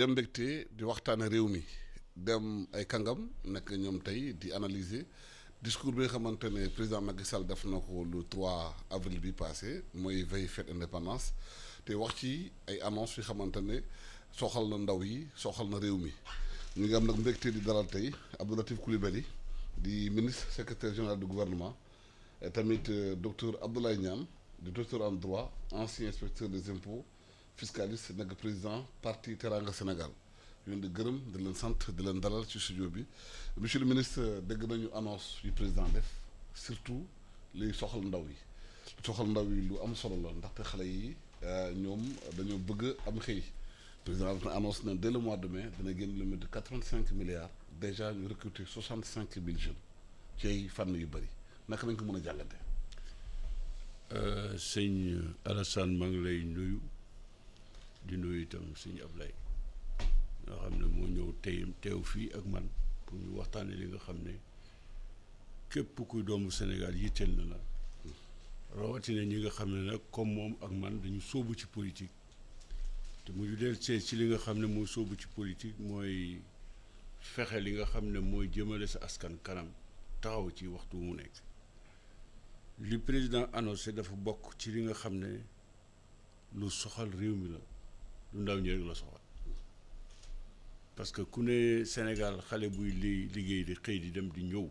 dem mbégte di waxtaane réew mi dem ay kàngam nekk ñoom tey di analyser discours bi nga xamante ne président Macky Sall def na ko le 3 avril bi passé mooy veille fête indépendance te wax ci ay annonces yi xamante ne soxal na ndaw yi soxal na réew mi ñu ngi am nag mbégte di dalal tey Abdou Latif Coulibaly di ministre secrétaire général du gouvernement et tamit docteur Abdoulaye Niane di docteur en droit ancien inspecteur des impôts fiscaliste nekk président parti Teranga Sénégal ñu leen di gërëm di leen sant di leen dalal ci studio bi monsieur le ministre dégg nañu annonce yu président def surtout liy soxal ndaw yi soxal ndaw yi lu am solo la ndaxte xale yi ñoom dañoo bëgg am xëy président def na annonce na dès le mois de mai dina génn le de 85 milliards déjà ñu recruter 65 000 jeunes ci ay fànn yu bëri naka lañ ko mën a jàngate. sëñ Alassane maa ngi lay nuyu di nuyu itam sëñ Ablaye nga xam ne moo ñëw teew fii ak man pour ñu waxtaane li nga xam ne képp kuy doomu Sénégal yitteel na la rawatina ñi nga xam ne nag comme moom ak man dañu sóobu ci politique te mu ñu del ci li nga xam ne mooy sóobu ci politique mooy fexe li nga xam ne mooy jëmale sa askan kanam taxaw ci waxtu mu nekk li président annoncé dafa bokk ci li nga xam ne lu soxal réew mi la lu ndaw ñi rek la soxal parce que ku ne Sénégal xale buy liggéey di xëy di dem di ñëw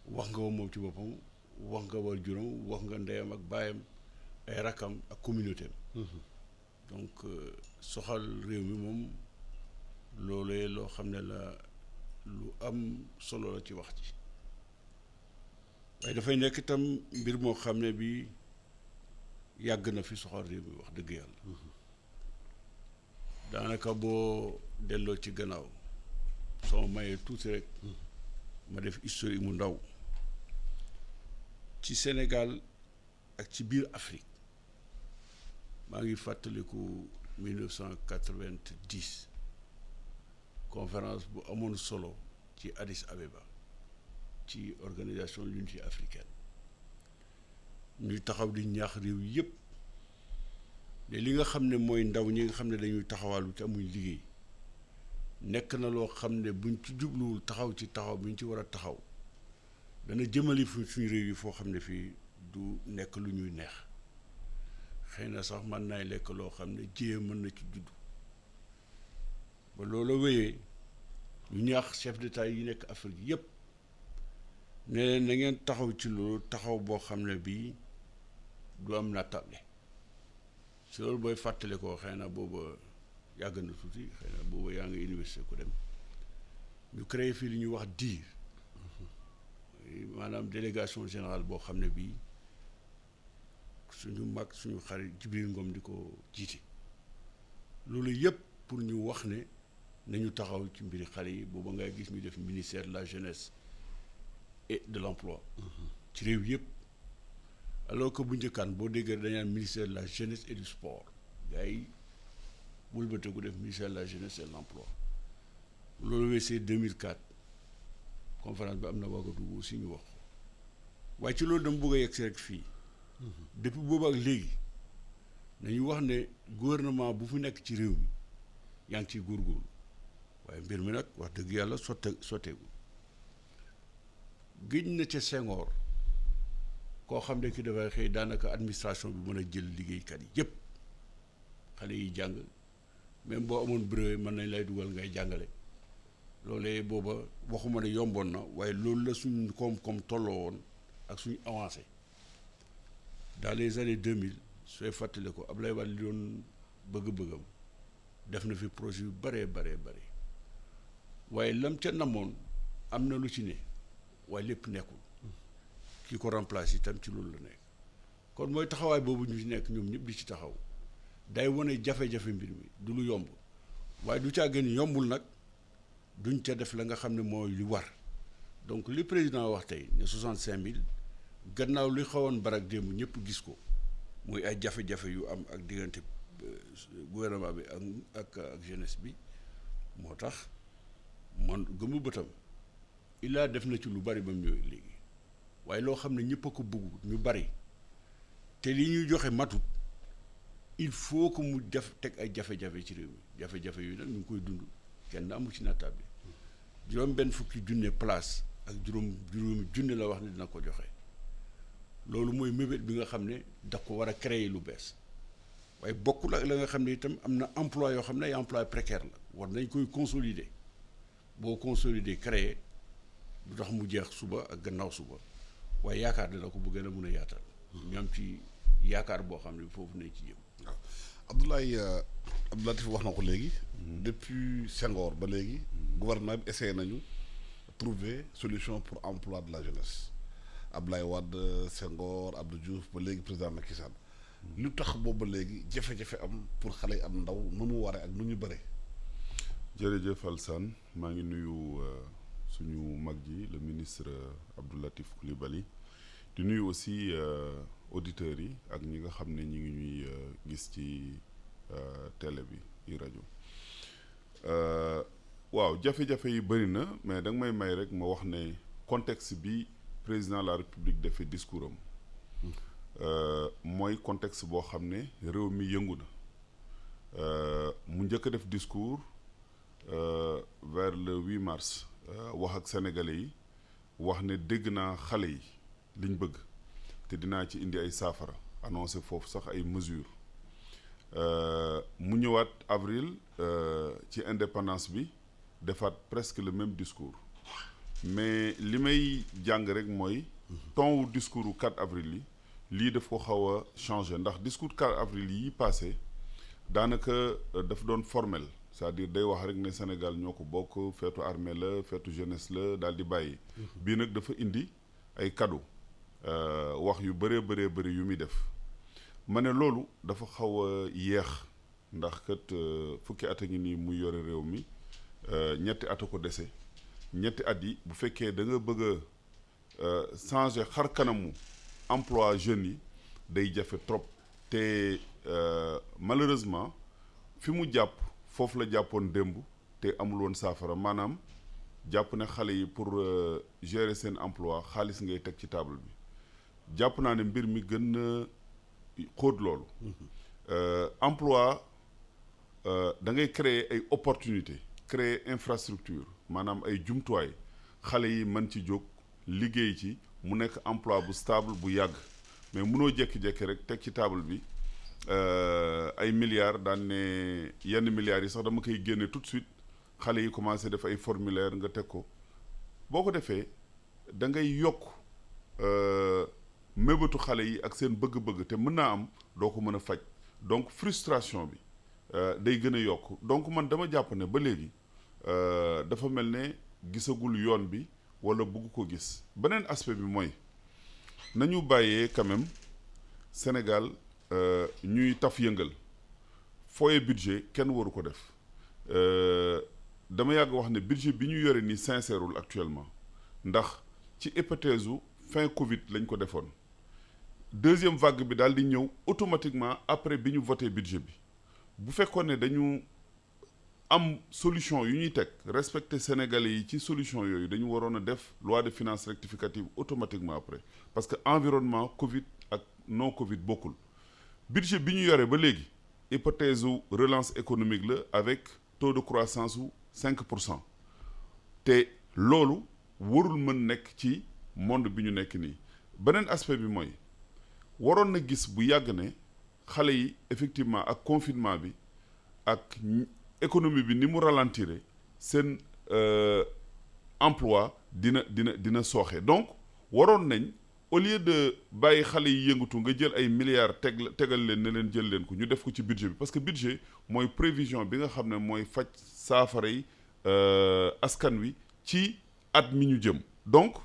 wax nga moom ci boppam wax nga war juróom wax nga ndeyam ak baayam ay rakkam ak communauté am donc soxal réew mi moom loolee loo xam ne la lu am solo la ci wax ji waaye dafay nekk itam mbir moo xam ne bi yàgg na fi soxal réew mi wax dëgg yàlla daanaka boo delloo ci gannaaw soo mayee tuuti rek ma def historique mu ndaw ci Sénégal ak ci biir Afrique maa ngi fàttaliku 1990 conférence bu amoon solo ci Addis Abeba ci organisation de l'unité africaine ñuy taxaw di ñaax réew yépp ne li nga xam ne mooy ndaw ñi nga xam ne dañuy taxawaalu te amuñ liggéey nekk na loo xam ne buñ ci jubluwul taxaw ci taxaw bi ñu ci war a taxaw dana jëmali suñu réew yi foo xam ne fii du nekk lu ñuy neex xëy na sax mën naay lekk loo xam ne jéem mën na ci judd ba loolu wéyee ñu ñaax chef d'état yi nekk Afrique yépp ne leen na ngeen taxaw ci loolu taxaw boo xam ne bii du am nattable si loolu booy fàttale ko xëy na booba yàgg na tuuti xëy na booba yaa ngi université ku dem ñu créé fii li ñuy wax DIR maanaam délégation générale boo xam ne bii suñu mag suñu xarit Jibril Ngom di ko jiite loolu yépp pour ñu wax ne nañu taxaw ci mbiri xale yi booba ngay gis ñu def ministère de la jeunesse et de l'emploi ci réew yépp alors que bu njëkkaan boo déggee dañu naan ministère de la jeunesse et du sport gars yi wëlbate ko def ministère de la jeunesse et de l'emploi loolu weesee 2004 conférence bi am na Ouagadougou aussi ñu wax waaye ci loolu dama bëgg a yegg si rek fii depuis boobu ak léegi nañu wax ne gouvernement bu fi nekk ci réew mi yaa ngi ciy góorgóorlu waaye mbir mi nag wax dëgg yàlla sotteegu gëj na ca Senghor koo xam ne ki dafay xëy daanaka administration bi mën a jël liggéeykat yi yépp xale yi jàng même boo amoon brevet mën nañ lay dugal ngay jàngale loolee booba waxuma ne yomboon na waaye loolu la suñ koom-koom tolloo woon ak suñu avancé dans les années 2000 sooy fàttale ko Ablaye Wade li doon bëgg-bëggam def na fi projet yu bare waaye lam ca namoon am na lu ci ne waaye lépp nekkul ki ko remplace itam ci loolu la nekk kon mooy taxawaay boobu ñu nekk ñoom ñëpp di ci taxaw day wane jafe-jafe mbir mi du lu yomb waaye du caa gën yombul nag duñ ca def la nga xam ne mooy li war donc li président wax tey ne 65000 gannaaw li xawoon barak démb ñëpp gis ko muy ay jafe-jafe yu am ak diggante gouvernement bi ak jeunesse bi moo tax man gëmu bëtam illaa def na ci lu bari ba mu ñëwee léegi waaye loo xam ne ñëpp a ko bëgg ñu bari te li ñuy joxe matut il faut que mu def teg ay jafe-jafe ci réew mi jafe-jafe yooyu nag ñu ngi koy dund kenn amul ci nattaable juróom benn fukki junne place ak juróomi junne la wax ne dina ko joxe loolu mooy mébét bi nga xam ne daf ko war a créer lu bees waaye bokkul ak la nga xam ne itam am na emploi yoo xam ne ay emploi précaire la war nañ koy consolider boo consolider créer du tax mu jeex suba ak gannaaw suba waaye yaakaar dina ko bu gën a mun a yaatal ñu am ci yaakaar boo xam ne foofu nañ ci jëm. waaw Abdoulaye Abdou Latif wax na ko léegi. depuis Senghor ba léegi. gouvernement bi essayé nañu trouver solution pour emploi de la jeunesse Abdoulaye Wade Senghor Abdou Diouf ba léegi président Macky Sall. lu tax boobu ba léegi jafe-jafe am pour xale yi am ndaw nu mu waree ak nu ñu bëree. jërëjëf Alsane maa ngi nuyu suñu mag ji le ministre Abdou Latif Coulibaly di nuyu aussi auditeurs yi ak ñi nga xam ne ñi ngi ñuy gis ci télé bi yi rajo waaw jafe-jafe yi bëri na mais da nga may rek ma wax ne contexte bi président de la République defee discours am mooy contexte boo xam ne réew mi yëngu na mu njëkk a def discours vers le 8 mars wax ak sénégalais yi wax ne dégg naa xale yi liñ bëgg te dinaa ci indi ay saafara annoncé foofu sax ay mesures mu ñëwaat avril ci indépendance bi defaat presque le même discours mais li may jàng rek mooy ton wu discours u 4 avril yi lii daf ko xaw a changé ndax discours 4 avril yi passé daanaka daf doon formel c'est-à-dire day wax rek ne Sénégal ñoo ko bokk feetu armée la feetu jeunesse la daal di bàyyi bii nag dafa indi ay cadeau wax yu bëree bëri yu muy def ma ne loolu dafa xaw a yeex ndax kat fukki at a ngi nii muy yore réew mi ñetti at a ko dese ñetti at yi bu fekkee da nga bëgg a changer xar kanamu emploi jeunes yi day jafe trop te malheureusement fi mu jàpp foofu la jàppoon démb te amul woon saafara maanaam jàpp ne xale yi pour gérer seen emploi xaalis ngay teg ci table bi jàpp naa ne mbir mi gën a xóot loolu emploi da ngay créer ay opportunités créer infrastructure maanaam ay jumtuwaay xale yi mën ci jóg liggéey ci mu nekk emploi bu stable bu yàgg mais munoo jékki-jékki rek teg ci table bi ay milliards daan ne yenn milliards yi sax dama koy génne tout de suite xale yi commencé def ay formulaire nga teg ko boo ko defee da ngay yokk mébatu xale yi ak seen bëgg-bëgg te mën naa am doo ko mën a faj donc frustration bi day gën a yokk donc man dama jàpp ne ba léegi dafa mel ne gisagul yoon bi wala bugg ko gis beneen aspect bi mooy nañu bàyyee quand même Sénégal ñuy taf yëngal fooye budget kenn waru ko def dama yàgg wax ne budget bi ñu yore ni sincèreul actuellement ndax ci hypothèse u fin Covid lañ ko defoon deuxième vague bi daal di ñëw automatiquement après bi ñu voté budget bi bu fekkoon ne dañu am solution yu ñuy teg respecter Sénégalais yi ci solution yooyu dañu waroon a def loi de finances rectificative automatiquement après parce que environnement Covid ak non Covid bokkul budget bi ñu yore ba léegi hypothèse u relance économique la avec taux de croissance u 5% te loolu warul mën nekk ci monde bi ñu nekk nii beneen aspect bi mooy waroon na gis bu yàgg ne xale yi effectivement ak confinement bi ak économie bi ni mu ralentir seen emploi dina sooxe donc waroon nañ au lieu de bàyyi xale yi yëngatu nga jël ay milliards tegal leen ne leen jël leen ko ñu def ko ci budget bi parce que budget mooy prévision bi nga xam ne mooy faj saafara yi askan wi ci at mi ñu jëm donc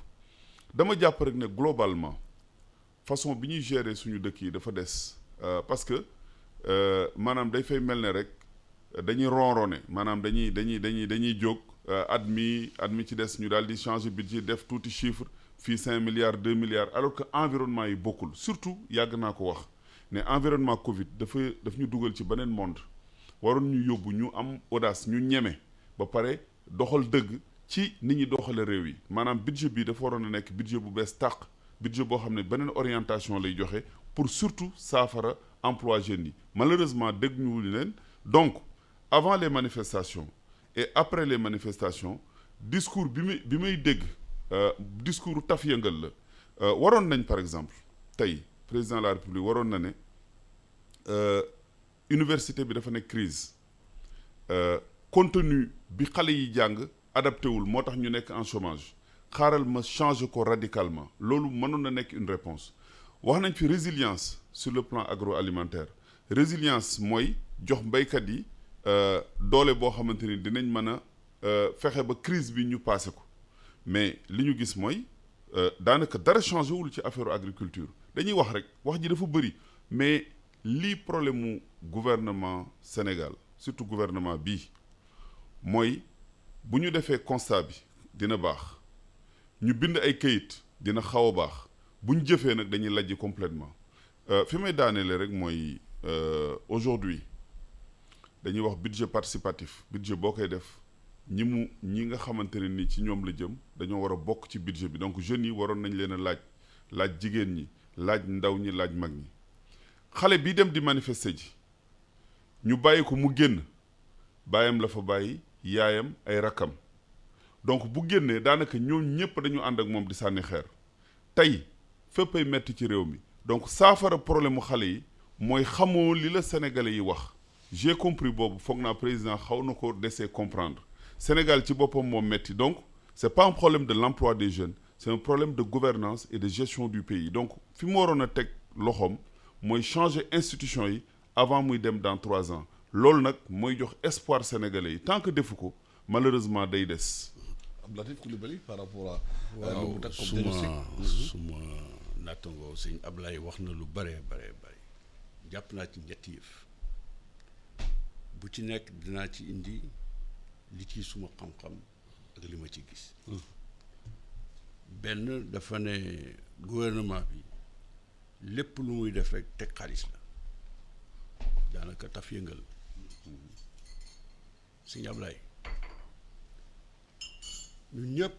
dama jàpp rek ne globalement façon bi ñuy gérer suñu dëkk yi dafa des parce que maanaam day fay mel ne rek dañuy ronronné maanaam dañuy jóg at mi ci des ñu daal di changer budget def tuuti chiffre fii 5 milliards 2 milliards alors que environnement yi bokkul surtout yàgg naa ko wax ne environnement Covid daf ñu dugal ci beneen monde waroon ñu yóbbu ñu am audace ñu ñeme ba pare doxal dëgg ci nit ñi doxale réew yi maanaam budget bi dafa waroon a nekk budget bu bees tàq budget boo xam ne beneen orientation lay joxe pour surtout saafara emploi jeunes yi malheureusement dégg ñu leen. Donc avant les manifestations et après les manifestations discours bi may dégg discours taf yëngal la waroon nañ par exemple tey président de la République waroon na ne université bi dafa nekk crise contenu bi xale yi jàng adapté wul moo tax ñu nekk en chômage xaaral ma changer ko radicalement loolu mënoon na nekk une réponse wax nañ fi résilience sur le plan agroalimentaire résilience mooy jox mbéykat yi doole boo xamante ni dinañ mën a fexe ba crise bi ñu passé ko mais li ñu gis mooy daanaka dara changé wul ci affaire agriculture dañuy wax rek wax ji dafa bëri mais lii problème mu gouvernement Sénégal surtout gouvernement bii mooy bu ñu defee constat bi dina baax ñu bind ay kayit dina xaw a baax bu ñu jëfee nag dañuy lajj complètement fi may daaneele rek mooy aujourd'hui dañuy wax budget participatif budget boo koy def ñi nga xamante ne ni ci ñoom la jëm dañoo war a bokk ci budget bi donc jeunes yi waroon nañ leen a laaj jigéen ñi laaj ndaw ñi laaj mag ñi xale bii dem di manifester ji ñu bàyyi ko mu génn baayam la fa bàyyi yaayam ay rakkam donc bu génnee daanaka ñoom ñëpp dañu ànd ak moom di sànni xeer tey fépp ay metti ci réew mi donc saafara problème mu xale yi mooy xamoo li la sénégalais yi wax j'ai compris boobu foog naa président xaw na ko desee comprendre Sénégal ci boppam moom metti donc c'est pas un problème de l'emploi des jeunes c'est un problème de gouvernance et de gestion du pays donc fi mu waroon a teg loxoom mooy changer institution yi avant muy dem dans 3 ans loolu nag mooy jox espoir sénégalais yi tant que defu ko malheureusement day des. Abdou Latif Coulibaly par rapport à. waaw suma nattangoo sëñ Ablaye wax na lu bare jàpp naa ci ñetti yëf bu ci nekk dinaa ci indi li ci suma xam-xam ak li ma ci gis benn dafa ne gouvernement bi lépp lu muy def rek teg xaalis la daanaka taf yëngal sëñ Ablaye ñun ñëpp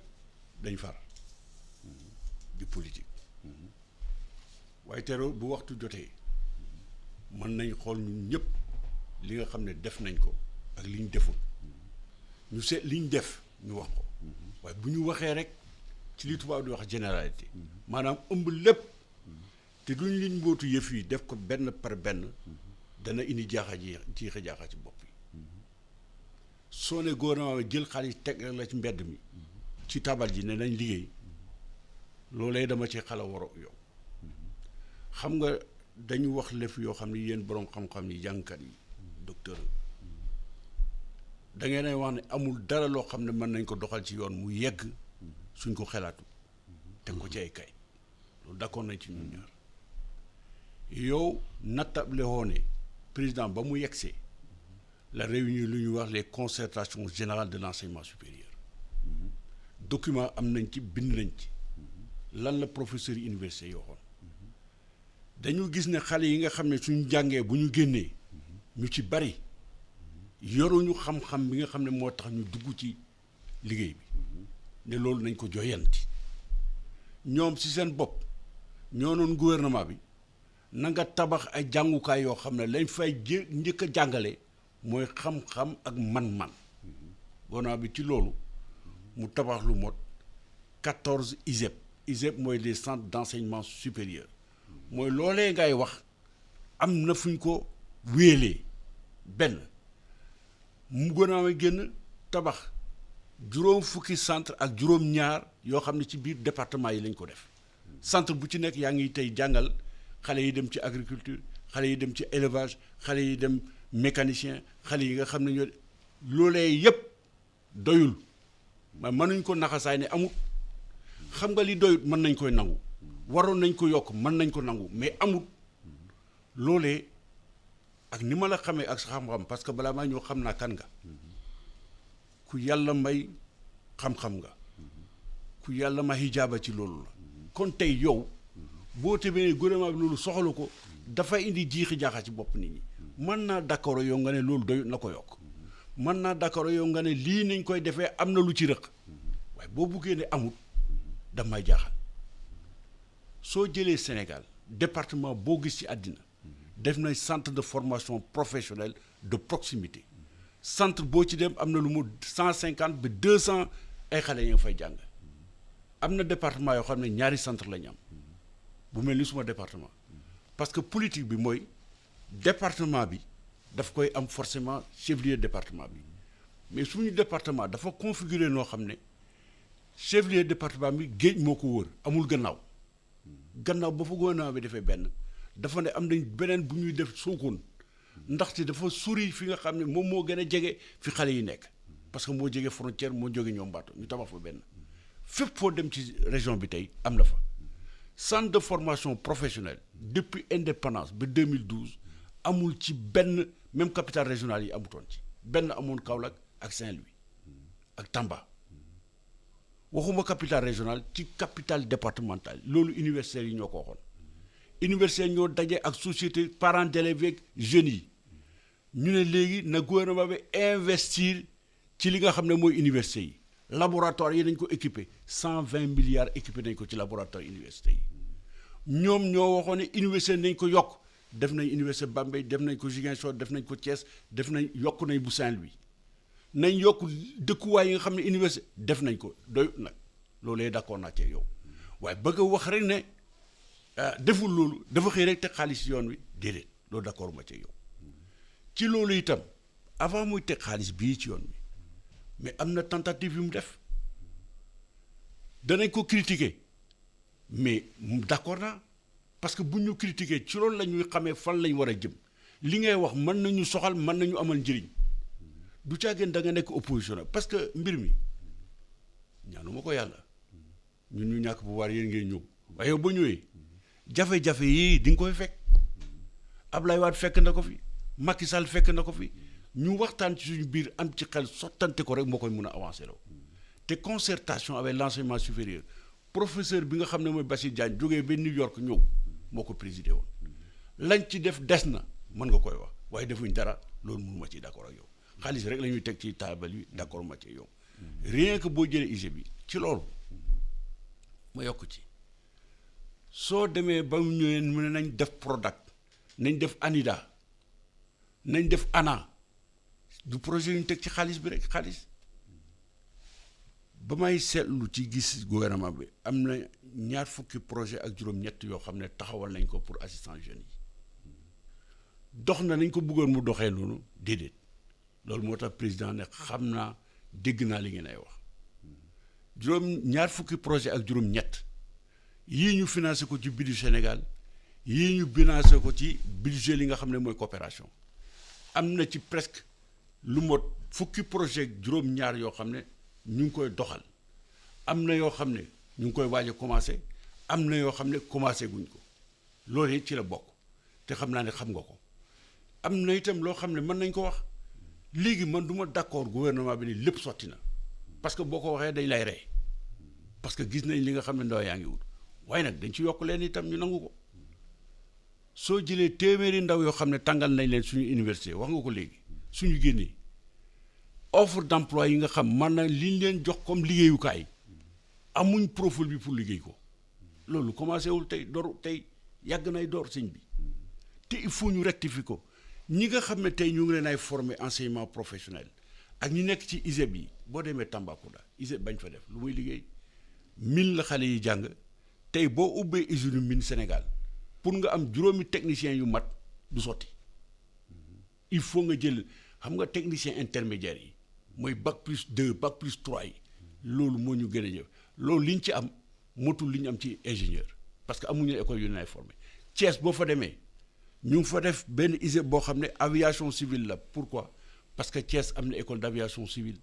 dañ far di politique waaye teroo bu waxtu jotee mën nañ xool ñun ñëpp li nga xam ne def nañ ko ak li ñu deful ñu seet li ñu def ñu wax ko waaye bu ñu waxee rek ci li tubaab di wax généralité maanaam ëmb lépp te duñ liñ mbootu yëf yi def ko benn par benn dana indi jiixa jaaxa ci bopp yi soo ne gouvernement bi jël xaalis teg la ci mbedd mi ci tabal ji ne nañ liggéey loolee dama ci xala waro yow xam nga dañu wax lef yoo xam ne yéen boroom xam-xam yi jàngkat yi docteur da ngeen ay wax ne amul dara loo xam ne mën nañ ko doxal ci yoon mu yegg suñ ko xelaatu teg ko ci ay kay loolu d'accord nañ ci ñun ñaar yow nattable woo ne président ba mu yegsee la réunir lu ñuy wax les concertations générales de l'enseignement supérieur document am nañ ci bind nañ ci lan la professeur yi université yoo xoon dañu gis ne xale yi nga xam ne suñu jàngee bu ñu génnee ñu ci bari yoruñu xam-xam bi nga xam ne moo tax ñu dugg ci liggéey bi ne loolu nañ ko joyanti ñoom ci seen bopp ñoo noon gouvernement bi na nga tabax ay jàngukaay yoo xam ne lañ fay njëkk a jàngale mooy xam-xam ak man-man gouvernement bi ci loolu mu tabax lu mot 14 ISEP mooy les centres d'enseignement supérieur mooy loolee ngay wax am na fuñ ko wéelee benn mu gouvernement bi génn tabax juróom fukki centre ak juróom-ñaar yoo xam ne ci biir département yi lañ ko def centre bu ci nekk yaa ngi tey jàngal xale yi dem ci agriculture xale yi dem ci élevage xale yi dem mécanicien xale yi nga xam ne ñoo loolee yépp doyul ma mënuñ ko naxasaay ne amut xam nga li doyut mën nañ koy nangu waroon nañ ko yokk mën nañ ko nangu mais amut loolee ak ni ma la xamee ak sa xam-xam parce que balaa maa ñëw xam naa kan nga ku yàlla may xam-xam nga ku yàlla ma hijaaba ci loolu la kon tey yow boo tebee gouvernement bi loolu soxla ko dafa indi jiixi jaaxa ci bopp nit ñi mën naa d'accord yow nga ne loolu doyut na ko yokk mën naa d'accord yow nga ne lii nañ koy defee am na lu ci rëq waaye boo buggee ne amut daf may jaaxal soo jëlee Sénégal département boo gis ci àddina def nañ centre de formation professionnelle de proximité centre boo ci dem am na lu mu 150 ba 200 ay xale yi nga fay jàng am na département yoo xam ne ñaari centre la ñu am bu mel ni suma département parce que politique bi mooy département bi daf koy am forcément chef-lieu département bi mais suñu département dafa configuré noo xam ne chef-lieu département bi géej moo ko wër amul gannaaw ba fa gouvernement bi defee benn dafa ne am nañ beneen bu ñuy def Sokone ndaxte dafa sori fi nga xam ne moom moo gën a jege fi xale yi nekk parce que moo jege frontière moo jóge ñoom Mbato ñu tabax fa benn fépp foo dem ci région bi tey am na fa centre de formation professionnelle depuis indépendance ba 2012 amul ci benn même capitale régionale yi amutoon ci benn amoon Kaolack ak Saint-Louis ak Tamba waxuma capitale régionale ci capitale départementale loolu universitaires yi ñoo ko waxoon universitaires ñoo daje ak société parents d'élèves ak jeunes yi ñu ne léegi na gouvernement bi investir ci li nga xam ne mooy université yi laboratoire yi nañ ko équipé 120 milliards équipé nañ ko ci laboratoire université yi ñoom ñoo waxoon ne université nañ ko yokk def nañ université Bambey def nañ ko Ziguinchor def nañ ko Thiès def nañ yokk nañ bu Saint-Louis nañ yokk dëkkuwaay yi nga xam ne université def nañ ko doy nag loolee d'accord naa cee yow waaye bëgg a wax rek ne deful loolu dafa xëy rek teg xaalis yoon wi déedéet loolu d'accord ma cee yow ci loolu itam avant muy teg xaalis bii ci yoon wi mais am na tentative yu mu def danañ ko critiquer mais d'accord naa parce que bu ñu critiquer ci loolu la ñuy xamee fan lañ war a jëm li ngay wax mën nañu soxal mën nañu amal njëriñ du caageen da nga nekk opposition parce que mbir mi ñaanuma ko yàlla ñun ñu ñàkk pouvoir yéen ngay ñëw waaye yow ba ñëwee jafe-jafe yii di nga koy fekk Ablaye Wade fekk na ko fi Macky Sall fekk na ko fi ñu waxtaan ci suñu biir am ci xel sottante ko rek moo koy mun a avancer law te concertation avec l'enseignement supérieur professeur bi nga xam ne mooy Bassirou Diagne jógee ba New York ñëw moo ko présidé woon lañ ci def des na mën nga koy wax waaye defuñ dara loolu mënu ma ci d'accord ak yow xaalis rek la ñuy teg ci taabal yi d'accord ma ci yow rien que boo jëlee IGE bi ci loolu ma yokk ci soo demee ba mu ñëwee mu ne nañ def Prodac nañ def ANIDA nañ def ANA du projet yu ñu teg ci xaalis bi rek xaalis ba may seetlu ci gis gouvernement bi am na 20 projet ak juróom-ñett yoo xam ne taxawal nañ ko pour assistance jeunes yi dox na nañ ko bëggoon mu doxee noonu déedéet loolu moo tax président ne xam naa dégg naa li ngeen ay wax 20 projet ak juróom-ñett yii ñu financé ko ci budget Sénégal yii ñu financé ko ci budget li nga xam ne mooy coopération am na ci presque lu mot 10 projet ak juróom-ñaar yoo xam ne ñu ngi koy doxal am na yoo xam ne ñu ngi koy waaj a commencé am na yoo xam ne commencé guñ ko loolu it ci la bokk te xam naa ne xam nga ko am na itam loo xam ne mën nañ ko wax léegi man du ma d'accord gouvernement bi ni lépp sotti na parce que boo ko waxee dañ lay rey parce que gis nañ li nga xam ne ndaw yaa ngi wut waaye nag dañ ci yokk leen itam ñu nangu ko soo jëlee téeméeri ndaw yoo xam ne tàngal nañ leen suñu université wax nga ko léegi suñu génnee offre d'emploi yi nga xam man na liñ leen jox comme liggéeyukaay amuñ profil bi pour liggéey ko loolu commencé wul tey door tey yàgg nay door sëñ bi te il faut ñu rectifier ko ñi nga xam ne tey ñu ngi leen ay former enseignement professionnel ak ñi nekk ci ISEP yi boo demee Tambacounda ISEP bañ fa def lu muy liggéey mine la xale yi jàng tey boo ubbee usine mine Sénégal pour nga am juróomi technicien yu mat du sotti il faut nga jël xam nga technicien intermédiaire yi mooy bac+2 bac+3 yi loolu moo ñu gën a jëf loolu liñ ci am motul li ñu am ci ingénieur parce que amuñu école yu lay formé Thiès boo fa demee ñu ngi fa def benn ISEP boo xam ne aviation civile la pourquoi parce que Thiès am na école d'aviation civile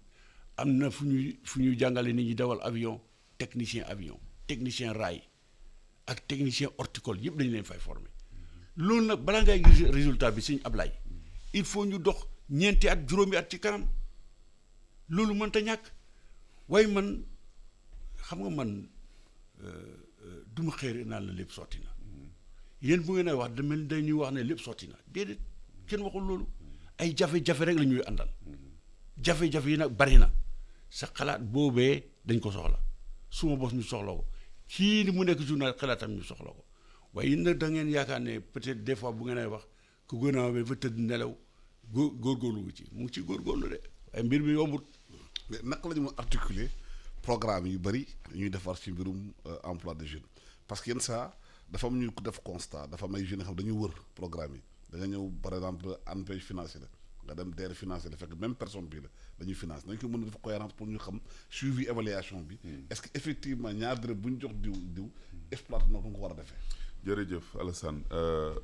am na fu ñuy jàngale nit ñi dawal avion technicien rail ak technicien horticole yëpp dañu leen fay former loolu nag balaa ngay gis résultat bi Sëñ Ablaye il faut ñu dox ñeenti at juróomi at ci kanam loolu mënta ñàkk waaye man xam nga man du ma xëy naan la lépp sotti na yéen bu ngeen ay wax dañuy wax ne lépp sotti na déedéet kenn waxul loolu ay jafe-jafe rek la ñuy àndal jafe-jafe yi nag bari na sa xalaat boobee dañ ko soxla suma bos ñu soxla ko kii ni mu nekk journal xalaatam ñu soxla ko waaye yéen nag da ngeen yaakaar ne peut-être des fois bu ngeen ay wax ku gouvernement bi dafa tëdd nelaw góorgóorlu ci mu ngi ci góorgóorlu de ay mbir mi yombut. mais naka la ñu mën articuler programme yu bëri ñuy defar ci mbirum emploi des jeunes parce que yenn saa dafa am ñu ko def constat dafa am ay jeunes yoo xam dañuy wër programme yi da nga ñëw par exemple ANPEJ financé la nga dem DER financé la fekk même personne bii la dañuy financé dañ ko mën a def cohérence pour ñu xam suivi évaluation bi. est-ce que effectivement ñaar dërëm bu ñu jox diw exploité na ko nga ko war a defee. jërëjëf Alassane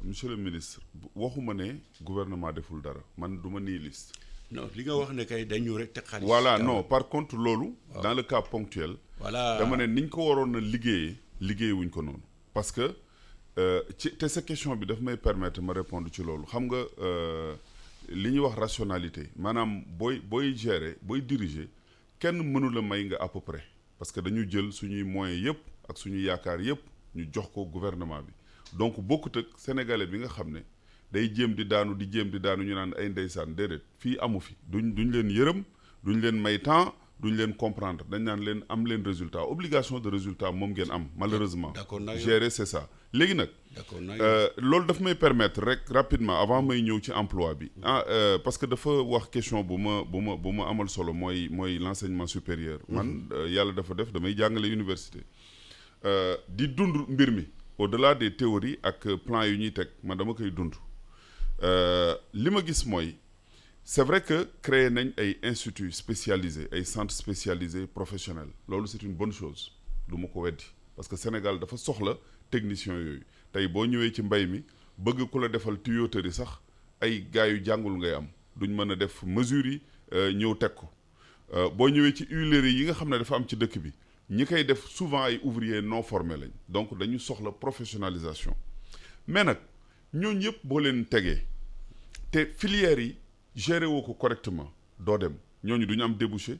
monsieur le ministre waxuma ne gouvernement deful dara man du ma nihiliste. non li nga wax ne kay dañu rek te xaalis. voilà non par contre loolu. dans le cas ponctuel. voilà dama ne niñ ko waroon a liggéeyewuñ ko noonu. parce que te sa question bi daf may permettre ma répondre ci loolu xam nga li ñuy wax rationalité maanaam booy gérer booy diriger kenn mënu la may nga à peu près parce que dañu jël suñuy moyens yëpp ak suñuy yaakaar yëpp ñu jox ko gouvernement bi donc bokkut ak sénégalais bi nga xam ne day jéem di daanu ñu naan ay ndeysaan déedéet fii amu fi duñ leen yërëm duñ leen may temps duñ leen comprendre dañ naan leen am leen résultat obligation de résultat moom ngeen am malheureusement. d'accord gérer c'est ça léegi nag. d'accord loolu daf may permettre rek rapidement avant may ñëw ci emploi bi. parce que dafa wax question bu ma amal solo mooy l'enseignement supérieur. man yàlla dafa def damay jàngale université. di dund mbir mi au-delà des théories ak plan yu ñuy teg man dama koy dund. li ma gis mooy c'est vrai que créé nañ ay instituts spécialisés ay centres spécialisés professionnels loolu c'est une bonne chose du ma ko weddi parce que Sénégal dafa soxla techniciens yooyu tey boo ñëwee ci mbay mi bëgg ku la defal tuyauterie sax ay gars yu jàngul ngay am duñ mën a def mesures yi ñëw teg ko boo ñëwee ci huileries yi nga xam ne dafa am ci dëkk bi ñi koy def souvent ay ouvriers non formés lañ donc dañu soxla professionnalisation mais nag ñooñu yëpp boo leen tegee te filières yi gérer woo ko correctement doo dem ñooñu du ñu am débouché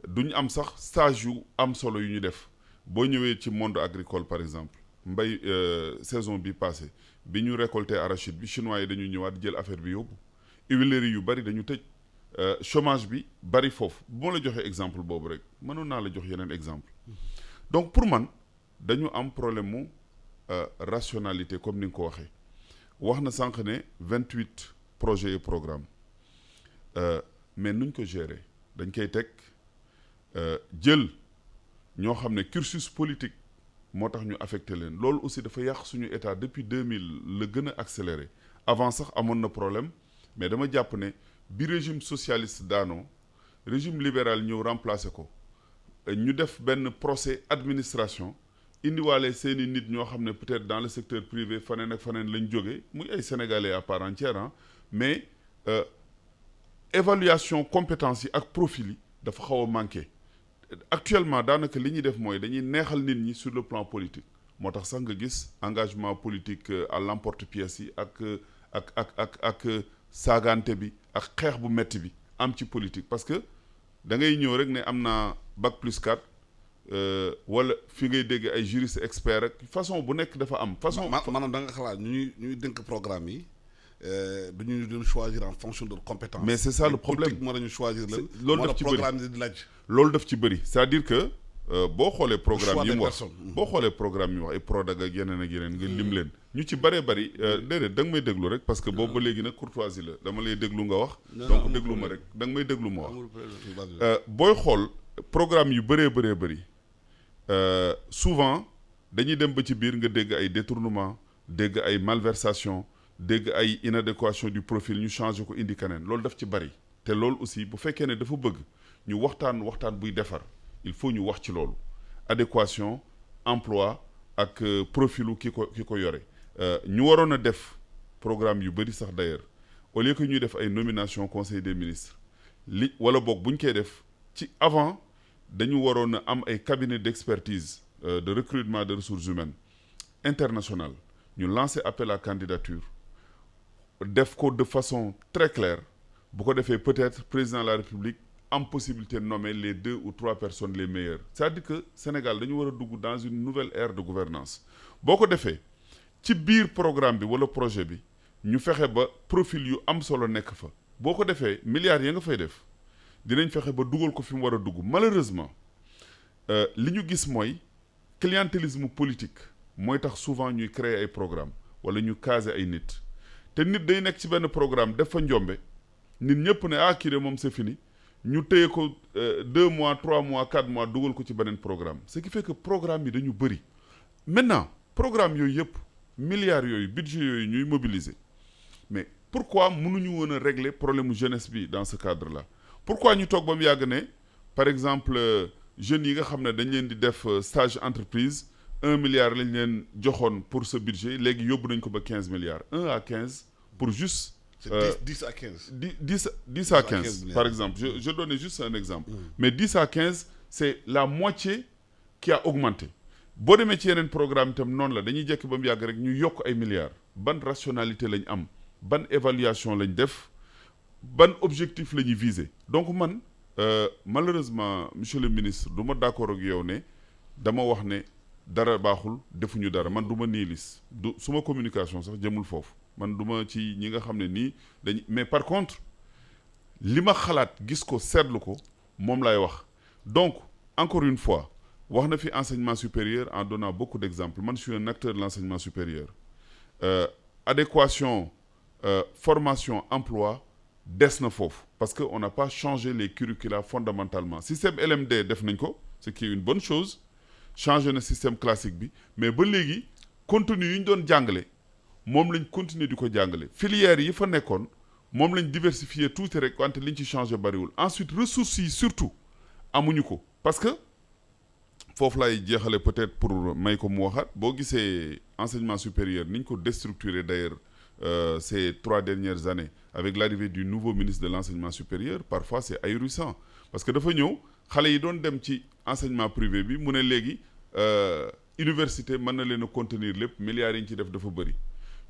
du ñu am sax stage yu am solo yu ñu def boo ñëwee ci monde agricole par exemple mbay saison bi passé bi ñu récolté arachide bi chinois yi dañu ñëwaat jël affaire bi yóbbu huileries yu bari dañu tëj chômage bi bari foofu bu ma la joxee exemple boobu rek mënoon naa la jox yeneen exemple donc pour man dañu am problème mu rationalité comme ni nga ko waxee wax na sànq ne 28 projets et programmes mais nuñ ko gérer dañ koy teg jël ñoo xam ne cursus politique moo tax ñu affecté leen loolu aussi dafa yàq suñu état depuis 2000 la gën a accéléré avant sax amoon na problème mais dama jàpp ne bi régime socialiste daanoo régime libéral ñëw remplacer ko ñu def benn procès administration indiwaale seeni nit ñoo xam ne peut-être dans le secteur privé faneen ak faneen lañ jógee muy ay sénégalais à part entière mais évaluation compétence yi ak profil yi dafa xaw a manqué actuellement daanaka li ñuy def mooy dañuy neexal nit ñi sur le plan politique moo tax sax nga gis engagement politique à l'emporte-pièce yi ak saagante bi ak xeex bu metti bi am ci politique parce que da ngay ñëw rek ne am naa bac plus 4 wala fi ngay dégg ay juristes experts rek façon bu nekk dafa am façon maanaam da nga xalaat ñuy dénk programme yi duñu doon choisir en fonction de compétence mais c'est ça le problème moo dañu choisir la loolu daf ci bëri programme di laaj loolu daf ci bëri c'est-à-dire que boo xoolee programme yi mu wax boo xoolee programme yi mu wax ay Prodac ak yeneen nga lim leen ñu ci bëree bëri déedéet da nga may déglu rek parce que boobu ba léegi nag courtoisie la dama lay déglu nga wax donc déglu ma rek da nga may déglu ma wax booy xool programme yu bëree bëri souvent dañuy dem ba ci biir nga dégg ay détournement dégg ay malversation dégg ay inadéquation du profil ñu changé ko indi keneen loolu daf ci bëri te loolu aussi bu fekkee ne dafa bëgg ñu waxtaan buy defar il faut ñu wax ci loolu adéquation emploi ak profilu ki ko yore ñu waroon a def programme yu bëri sax d'ailleurs au lieu que ñuy def ay nomination conseil des ministres wala boog bu ñu koy def ci avant dañu waroon a am ay cabinet d'expertise de recrutement de ressources humaines internationales ñu lancer appel à candidature def ko de façon très claire bu ko defee peut-être président de la République am possibilité de nommer les 2 ou 3 personnes les meilleures c'est-à-dire que Sénégal dañu war a dugg dans une nouvelle ère de gouvernance boo ko defee ci biir programme bi wala projet bi ñu fexe ba profil yu am solo nekk fa boo ko defee milliards ya nga fay def dinañ fexe ba dugal ko fi mu war a dugg malheureusement li ñu gis mooy clientélisme politique mooy tax souvent ñuy créer ay programme wala ñu caser ay nit te nit day nekk ci benn programme def fa njombe nit ñëpp ne ah kii de moom c'est fini ñu téye ko 2 mois 3 mois 4 mois dugal ko ci beneen programme ce qui fait que programme yi dañu bëri maintenant programme yooyu yëpp milliards yooyu budget yooyu ñuy mobiliser mais pourquoi mënuñu woon a régler problème mu jeunesse bi dans ce cadre là pourquoi ñu toog ba mu yàgg ne par exemple jeunes yi nga xam ne dañ leen di def stage entreprise 1 milliard lañ leen joxoon pour ce budget léegi yóbbu nañ ko ba 15 milliards 1 à 15 pour juste. c'est 10 à 15. 10 à 15 par exemple je donnais juste un exemple. Mais 10 à 15 c'est la moitié qui a augmenté. boo demee ci yeneen programme itam noonu la dañuy jekk ba mu yàgg rek ñu yokk ay milliards ban rationalité lañ am ban évaluation lañ def ban objectif la ñuy viser donc man malheureusement monsieur le ministre du ma d'accord ak yow ne dama wax ne dara baaxul defuñu dara man du ma nihiliste du suma communication sax jëmul foofu man du ma ci ñi nga xam ne nii dañ mais par contre li ma xalaat gis ko seetlu ko moom lay wax donc encore une fois wax na fi enseignement supérieur en donnant beaucoup d'exemples man je suis un acteur de l'enseignement supérieur adéquation formation emploi des na foofu parce que on n'a pas changé les curricula fondamentalement système LMD def nañ ko ce qui est une bonne chose changé na système classique bi mais ba léegi contenu yu ñu doon jàngale moom lañ continuer di ko jàngale filières yi fa nekkoon moom lañ diversifier tuuti rek wante liñ ci changé bariwul ensuite ressources yi surtout amuñu ko parce que foofu lay jeexale peut-être pour may ko mu waxaat boo gisee enseignement supérieur ni ñu ko déstructuré d'ailleurs ces 3 dernières années avec l'arrivée du nouveau ministre de l'enseignement supérieur parfois c'est ahurissant parce que dafa ñëw xale yi doon dem ci enseignement privé bi mu ne léegi université mën na leen a contenir lépp milliards yi ñu ci def dafa bëri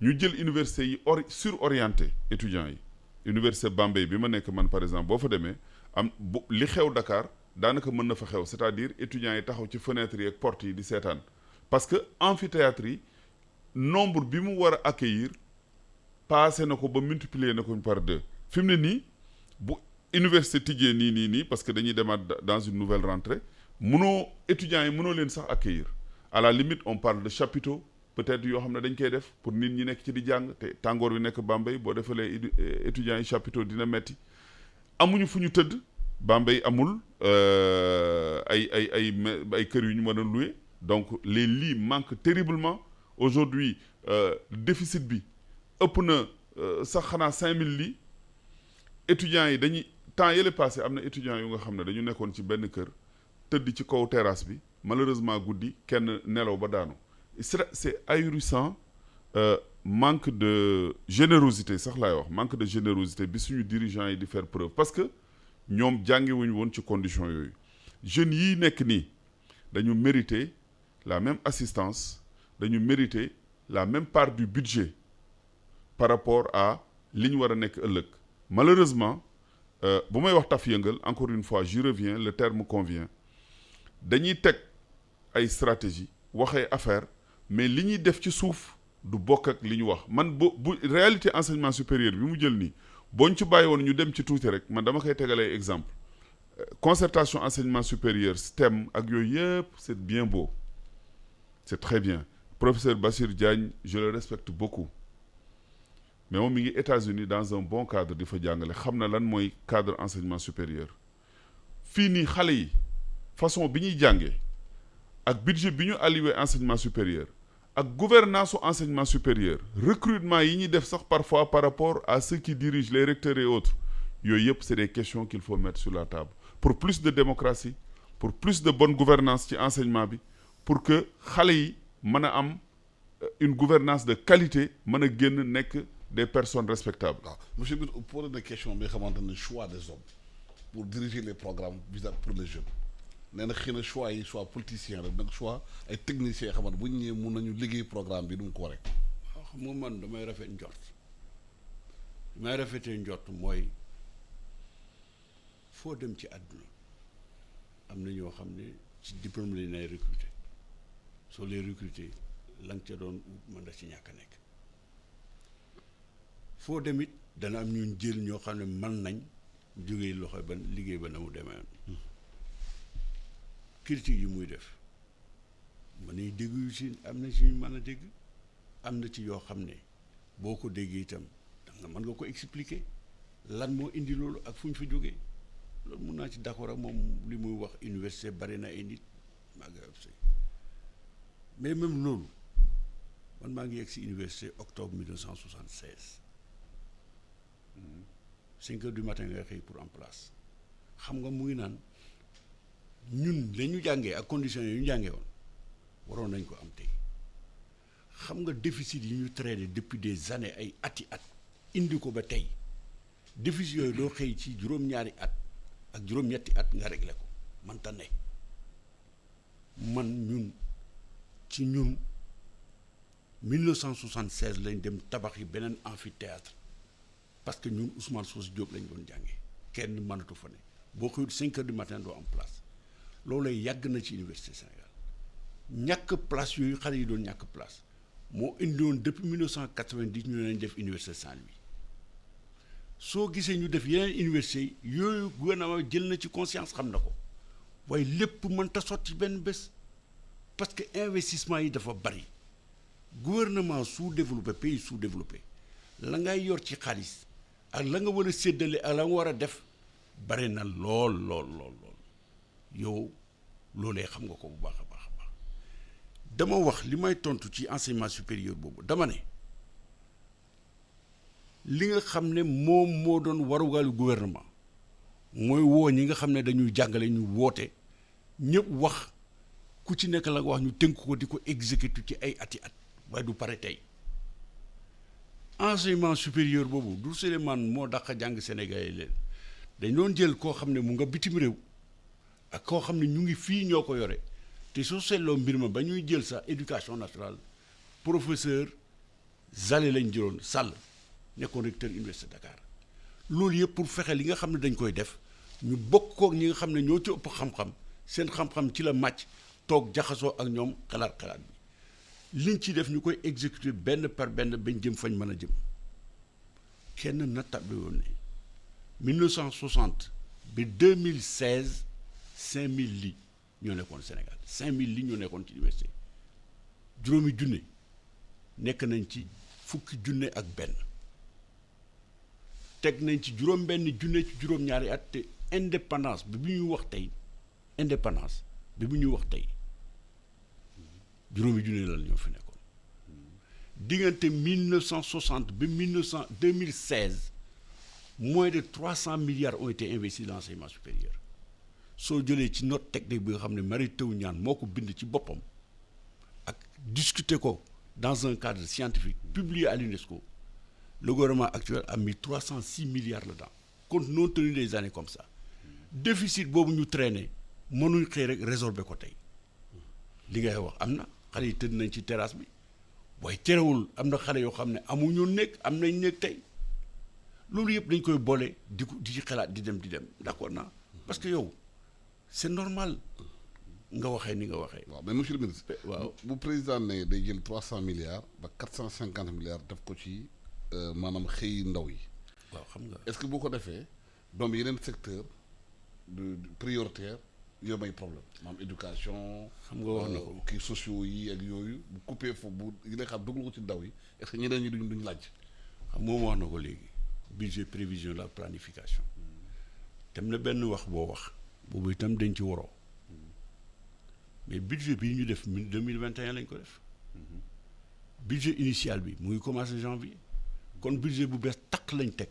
ñu jël université yi surorienté étudiants yi université Bambey bi ma nekk man par exemple boo fa demee am li xew Dakar daanaka mën na fa xew c'est-à-dire étudiants yi taxaw ci fenêtres yi ak portes yi di seetaan parce que amphithéâtre yi nombre bi mu war a accueillir passé na ko ba multiplier na ko par 2 fi mu ne nii bu université tijjee nii parce que dañuy demaat dans une nouvelle rentrée mënoo étudiants yi mënoo leen sax accueillir à la limite on parle de chapiteaux peut-être yoo xam ne dañ koy def pour nit ñi nekk ci di jàng te tàngoor wi nekk Bambey boo defalee étudiants yi chapiteaux dina metti amuñu fu ñu tëdd Bambey amul ay kër yu ñu mën a louer donc les lits manquent terriblement aujourd'hui déficit bi ëpp na sax xanaa 5000 lits étudiants yi dañuy temps yële passé am na étudiants yu nga xam ne dañu nekkoon ci benn kër tëdd ci kaw terrasse bi malheureusement guddi kenn nelaw ba daanu c'est ahurissant manque de générosité sax laay wax manque de générosité bi suñu dirigeants yi di faire preuve parce que ñoom jàngewuñu woon ci conditions yooyu jeunes yii nekk nii dañu mériter la même assistance dañu mériter la même part du budget par rapport à li ñu war a nekk ëllëg malheureusement bu may wax taf yëngal encore une fois j'y reviens le terme convient dañuy teg ay stratégie waxee affaire mais li ñuy def ci suuf du bokk ak li ñu wax man bu réalité enseignement supérieur bi mu jël nii boo ñu ci bàyyi woon ñu dem ci tuuti rek man dama koy tegalee exemple concertation enseignement supérieur STEM ak yooyu yëpp c'est bien beau c'est très bien professeur Bassir Diagne je le respecte beaucoup mais moom mi ngi États-Unis dans un bon cadre di fa jàngale xam na lan mooy cadre enseignement supérieur fii nii xale yi façon bi ñuy jàngee ak budget bi ñu alloué enseignement supérieur ak gouvernance su enseignement supérieur recrutement yi ñuy def sax parfois par rapport à ceux qui dirigent les recteurs et autres yooyu yëpp c'est des questions qu'il faut mettre sur la table pour plus de démocratie pour plus de bonne gouvernance ci enseignement bi pour que xale yi mën a am une gouvernance de qualité mën a génn nekk des personnes respectables. waaw monsieur bi posé na question bi nga xamante ne choix des hommes pour diriger les programmes vis-à-vis pour les jeunes nee na xëy na choix yi soit politicien rek nag choix ay techniciens yoo xamante bu ñu ñëwee mun nañu liggéey programme bi du mu ko waree. waaw xam nga man damay rafet njort damay rafetee njort mooy foo dem ci àdduna am na ñoo xam ne ci diplôme lañ lay recruter soo lee recruter la nga ca doon mën na ci ñàkk a nekk foo dem it dana am ñun jël ñoo xam ne mën nañ jógee loxo ba liggéey ba na mu demee critique yi muy def mën nañ dégg yu si am na ci mën a dégg am na ci yoo xam ne boo ko déggee itam da nga mën nga ko expliquer lan moo indi loolu ak fu ñu fa jógee loolu mun naa ci d'accord ak moom li muy wax université bari na ay nit maa ngi mais même loolu man maa ngi yegg si université octobre 1976 5 heures du matin nga xëy pour en place xam nga mu ngi naan ñun la ñu jàngee ak conditions yi ñu jàngee woon waroon nañ ko am tey xam nga déficit yi ñu traité depuis des années ay ati at indi ko ba tey déficit yooyu doo xëy ci juróom-ñaari at ak juróom-ñetti at nga réglé ko mënta ne man ñun 1976 lañ dem tabax yi beneen amphithéâtre parce que ñun Ousmane Socé Diop lañ doon jàngee kenn mënatu fa ne boo xëyut 5 heures du matin doo am place loolu yàgg na ci université Sénégal ñàkk place yooyu xale yi doon ñàkk place moo indiwoon depuis 1990 ñu leen def université Saint-Louis soo gisee ñu def yeneen université yooyu gouvernement jël na ci conscience xam na ko waaye lépp mënta sotti benn bés parce que investissement yi dafa bari gouvernement sous-développé pays sous-développé la ngay yor ci xaalis ak la nga war a séddale ak la nga war a def bari na lool yow loolee xam nga ko bu baax a baax dama wax li may tontu ci enseignement supérieur boobu dama ne li nga xam ne moom moo doon warugalu gouvernement mooy woo ñi nga xam ne dañuy jàngale ñu woote ñëpp wax ku ci nekk la nga wax ñu tënk ko di ko exécuter ci ay ati at waaye du pare tey enseignement supérieur boobu du Souleymane moo dàq jàng Sénégal yi leen dañ doon jël koo xam ne mu nga bitim réew ak koo xam ne ñu ngi fii ñoo ko yore te soo seetloo mbir ma ba ñuy jël sax éducation nationale professeur Zale lañ jëloon Sall nekkoon recteur université Dakar loolu yëpp pour fexe li nga xam ne dañ koy def ñu bokk kook ñi nga xam ne ñoo ci ëpp xam-xam seen xam-xam ci la màcc toog jaxasoo ak ñoom xalaat bi liñ ci def ñu koy exécuter benn par benn bañ jëm fañ mën a jëm kenn nattable woon ne 1960 ba 2016 5000 lits ñoo nekkoon Sénégal 5000 lits ñoo nekkoon ci université juróomi junne nekk nañ ci fukki junne ak benn teg nañ ci juróom-benn junne ci juróom-ñaari at te indépendance bi bu ñuy wax tey juróomi junne la ñoo fi nekkoon diggante 1960 ba 2016 moins de 300 milliards ont été investis dans l'enseignement supérieur soo jëlee ci note technique bi nga xam ne Mary Teuw Niane moo ko bind ci boppam ak discuter ko dans un cadre scientifique publié à l'UNESCO le gouvernement actuel a mis 306 milliards là-dedans compte non tenu des années comme ça déficit boobu ñu traîner mënuñ xëy rek résorber ko tey li ngay wax am na xale yi tëdd nañ ci terrasse bi waaye terewul am na xale yoo xam ne amuñu nekk am nañ nekk tey loolu yëpp dañ koy boole di ci xalaat di dem d'accord naa parce que yow c'est normal nga waxee ni nga waxee. waaw mais monsieur le ministre. waaw bu président ne day jël 300 milliards ba 450 milliards def ko ci maanaam xëy ndaw yi. waaw xam nga. est-ce que boo ko defee doom yeneen secteur de prioritaire yow may problème maanaam éducation. xam nga wax na ko kii sociaux yi ak yooyu bu coupé foofu bu yi lay xam dugal ko ci ndaw yi est-ce que ñeneen ñi duñ laaj. xam moom wax na ko léegi budget prévision la planification tem na benn wax boo wax boobu itam dañ ci waroo mais budget bii ñu def 2021 lañ ko def budget initial bi mu ngi commencé janvier kon budget bu bees takk lañ teg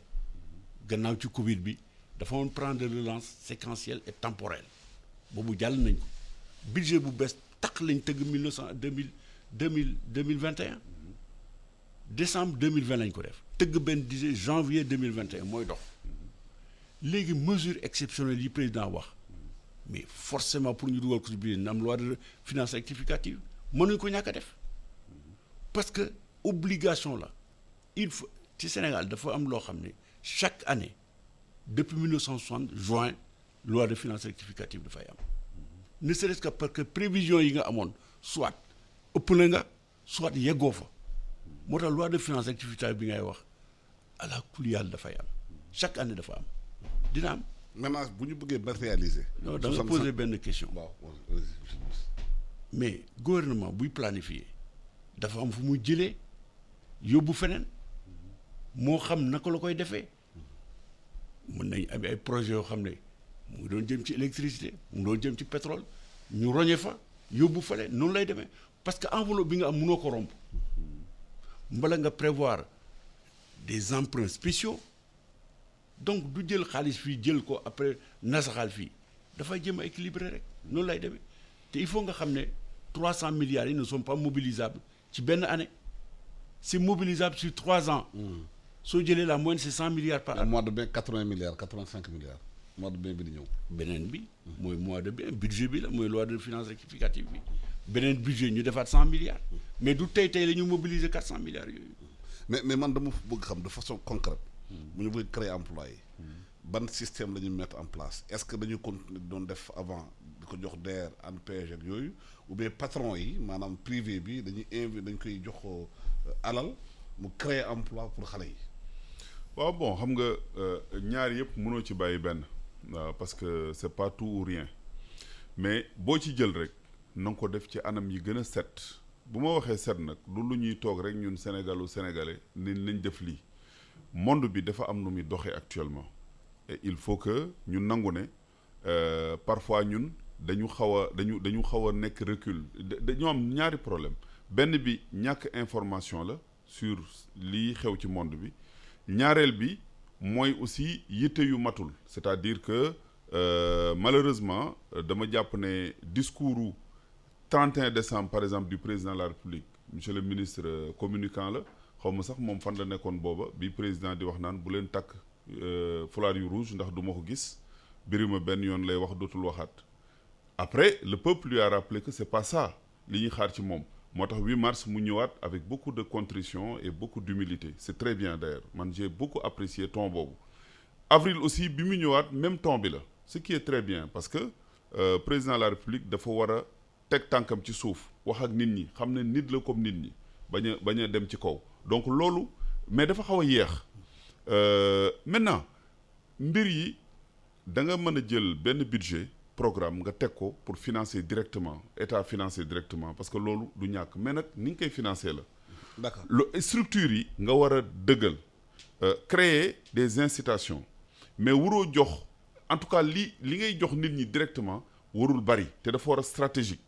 gannaaw ci Covid bi dafa woon plan de relance séquentiel et temporel boobu jàll nañ ko budget bu bees takk lañ tëgg 2021 décembre 2020 lañ ko def tëgg benn budget janvier 2021 mooy dox léegi mesure exceptionnelle yi président wax mais forcément pour ñu dugal ko ci biir na am loi de finances rectificative mënuñ ko ñàkk a def parce que obligation la il faut ci Sénégal dafa am loo xam ne chaque année depuis 1960 juin loi de finances rectificative dafay am ne serait-ce que parce que prévision yi nga amoon soit ëpp na nga soit yeggoo fa moo tax loi de finances rectificative bi ngay wax à la kulli yàlla dafay am chaque année dafa am dina am. maintenant bu ñu bëggee matérialiser. non da nga poser benn question. waaw mais gouvernement buy planifier dafa am fu muy jëlee yóbbu feneen moo xam naka la koy defee mën nañ am ay projets yoo xam ne mu ngi doon jëm ci électricité mu ngi doon jëm ci pétrole ñu roñe fa yóbbu fale noonu lay demee parce que enveloppe bi nga am mënoo ko romb mbala nga prévoir des emprunts spéciaux donc du jël xaalis fii jël ko après nasaxal fii dafay jëm a équilibré rek noonu lay demee te il faut nga xam ne 300 milliards yi ne sont pas mobilisables ci benn année c'est mobilisable sur 3 ans. soo jëlee la moyenne c'est 100 milliards par an. mois de mai 80 milliards 85 milliards mois de mai bi di ñëw. beneen bi mooy mois de mai budget bi la mooy loi de finances rectificative bi beneen budget ñu defaat 100 milliards mais du tey la ñu mobiliser 400 milliards yooyu. mais man dama bëgg xam de façon concrète. bu ñu bëgg créer emploi yi. ban système la ñu mettre en place est-ce que dañu continuer doon def avant di ko jox DER ANPEJ ak yooyu ou bien patron yi maanaam privé bi dañ koy jox alal mu créer emploi pour xale yi. waaw bon xam nga ñaar yëpp mënoo ci bàyyi benn waaw parce que c'est pas tout ou rien mais boo ci jël rek na nga ko def ci anam yi gën a set bu ma waxee set nag du lu ñuy toog rek ñun sénégalais ni nañ def lii monde bi dafa am nu muy doxee actuellement et il faut que ñu nangu ne parfois ñun dañu xaw a nekk recul dañoo am ñaari problème benn bi ñàkk information la sur lii xew ci monde bi ñaareel bi mooy aussi yitte yu matul c'est-à-dire que malheureusement dama jàpp ne discours 31 décembre par exemple du président de la République monsieur le ministre communicant la xaw ma sax moom fan la nekkoon booba bi président di wax naan bu leen takk foulard yu rouge ndax du ma ko gis birima benn yoon lay wax dootul waxaat après le peuple lui a rappelé que c'est pas ça li ñuy xaar ci moom moo tax 8 mars mu ñëwaat avec beaucoup de contrition et beaucoup d'humilité c'est très bien d'ailleurs man j'ai beaucoup apprécié ton boobu avril aussi bi mu ñëwaat même ton bi la ce qui est très bien parce que président de la République dafa war a teg tànkam ci suuf wax ak nit ñi xam ne nit la comme nit ñi bañ a dem ci kaw donc loolu mais dafa xaw a yéex maintenant mbir yi da nga mën a jël benn budget programme nga teg ko pour financer directement état financer directement parce que loolu du ñàkk mais nag ni nga koy financer la. d'accord structures yi nga war a dëggal créer des incitations mais waroo jox en tout cas li ngay jox nit ñi directement warul bari te dafa war a stratégique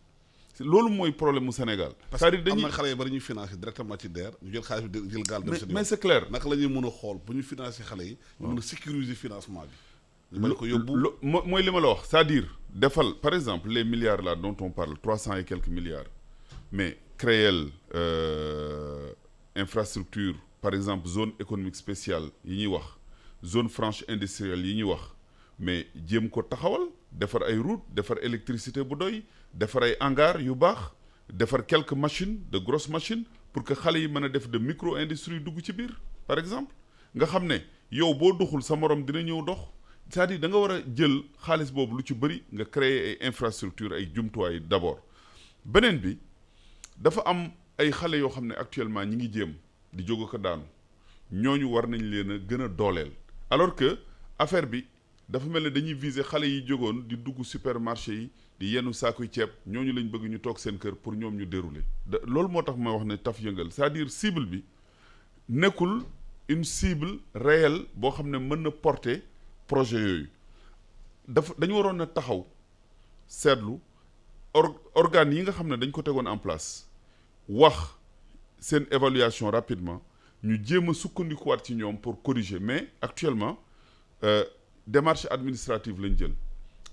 loolu mooy problème mu Sénégal. c'est-à-dire dañuy am na xale yu bari ñuy financer directement ci DER ñu jël xaalis bi jël gaal dem seen yoon mais c'est clair. naka la ñuy mën a xool bu ñu financer xale yi. ñu mën a sécuriser financement bi. ñu mën ko yóbbu mooy li ma la wax c'est-à-dire defal par exemple les milliards là dont on parle 300 et quelques milliards mais créel infrastructure par exemple zone économique spéciale yi ñuy wax zone franche industrielle yi ñuy wax mais jéem ko taxawal defar ay route defar électricité bu doy defar ay hangars yu baax defar quelques machines de grosses machines pour que xale yi mën a def de micro industrie dugg ci biir par exemple nga xam ne yow boo doxul sa morom dina ñëw dox c'est-à-dire da nga war a jël xaalis boobu lu ci bëri nga créer ay infrastructure ay jumtuwaay d'abord beneen bi dafa am ay xale yoo xam ne actuellement ñi ngi jéem di jóg ko daanu ñooñu war nañ leen a gën a dooleel alors que affaire bi dafa mel ne dañuy viser xale yi jógoon di dugg supermarché yi di yenn saakuy ceeb ñooñu lañ bëgg ñu toog seen kër pour ñoom ñu dérouler loolu moo tax ma wax ne taf yëngal c'est-à-dire cible bi nekkul une cible réelle boo xam ne mën na porter projet yooyu dañu waroon a taxaw seetlu organes yi nga xam ne dañ ko tegoon en place wax seen évaluation rapidement ñu jéem a sukkandikuwaat ci ñoom pour corriger mais actuellement démarche administrative lañ jël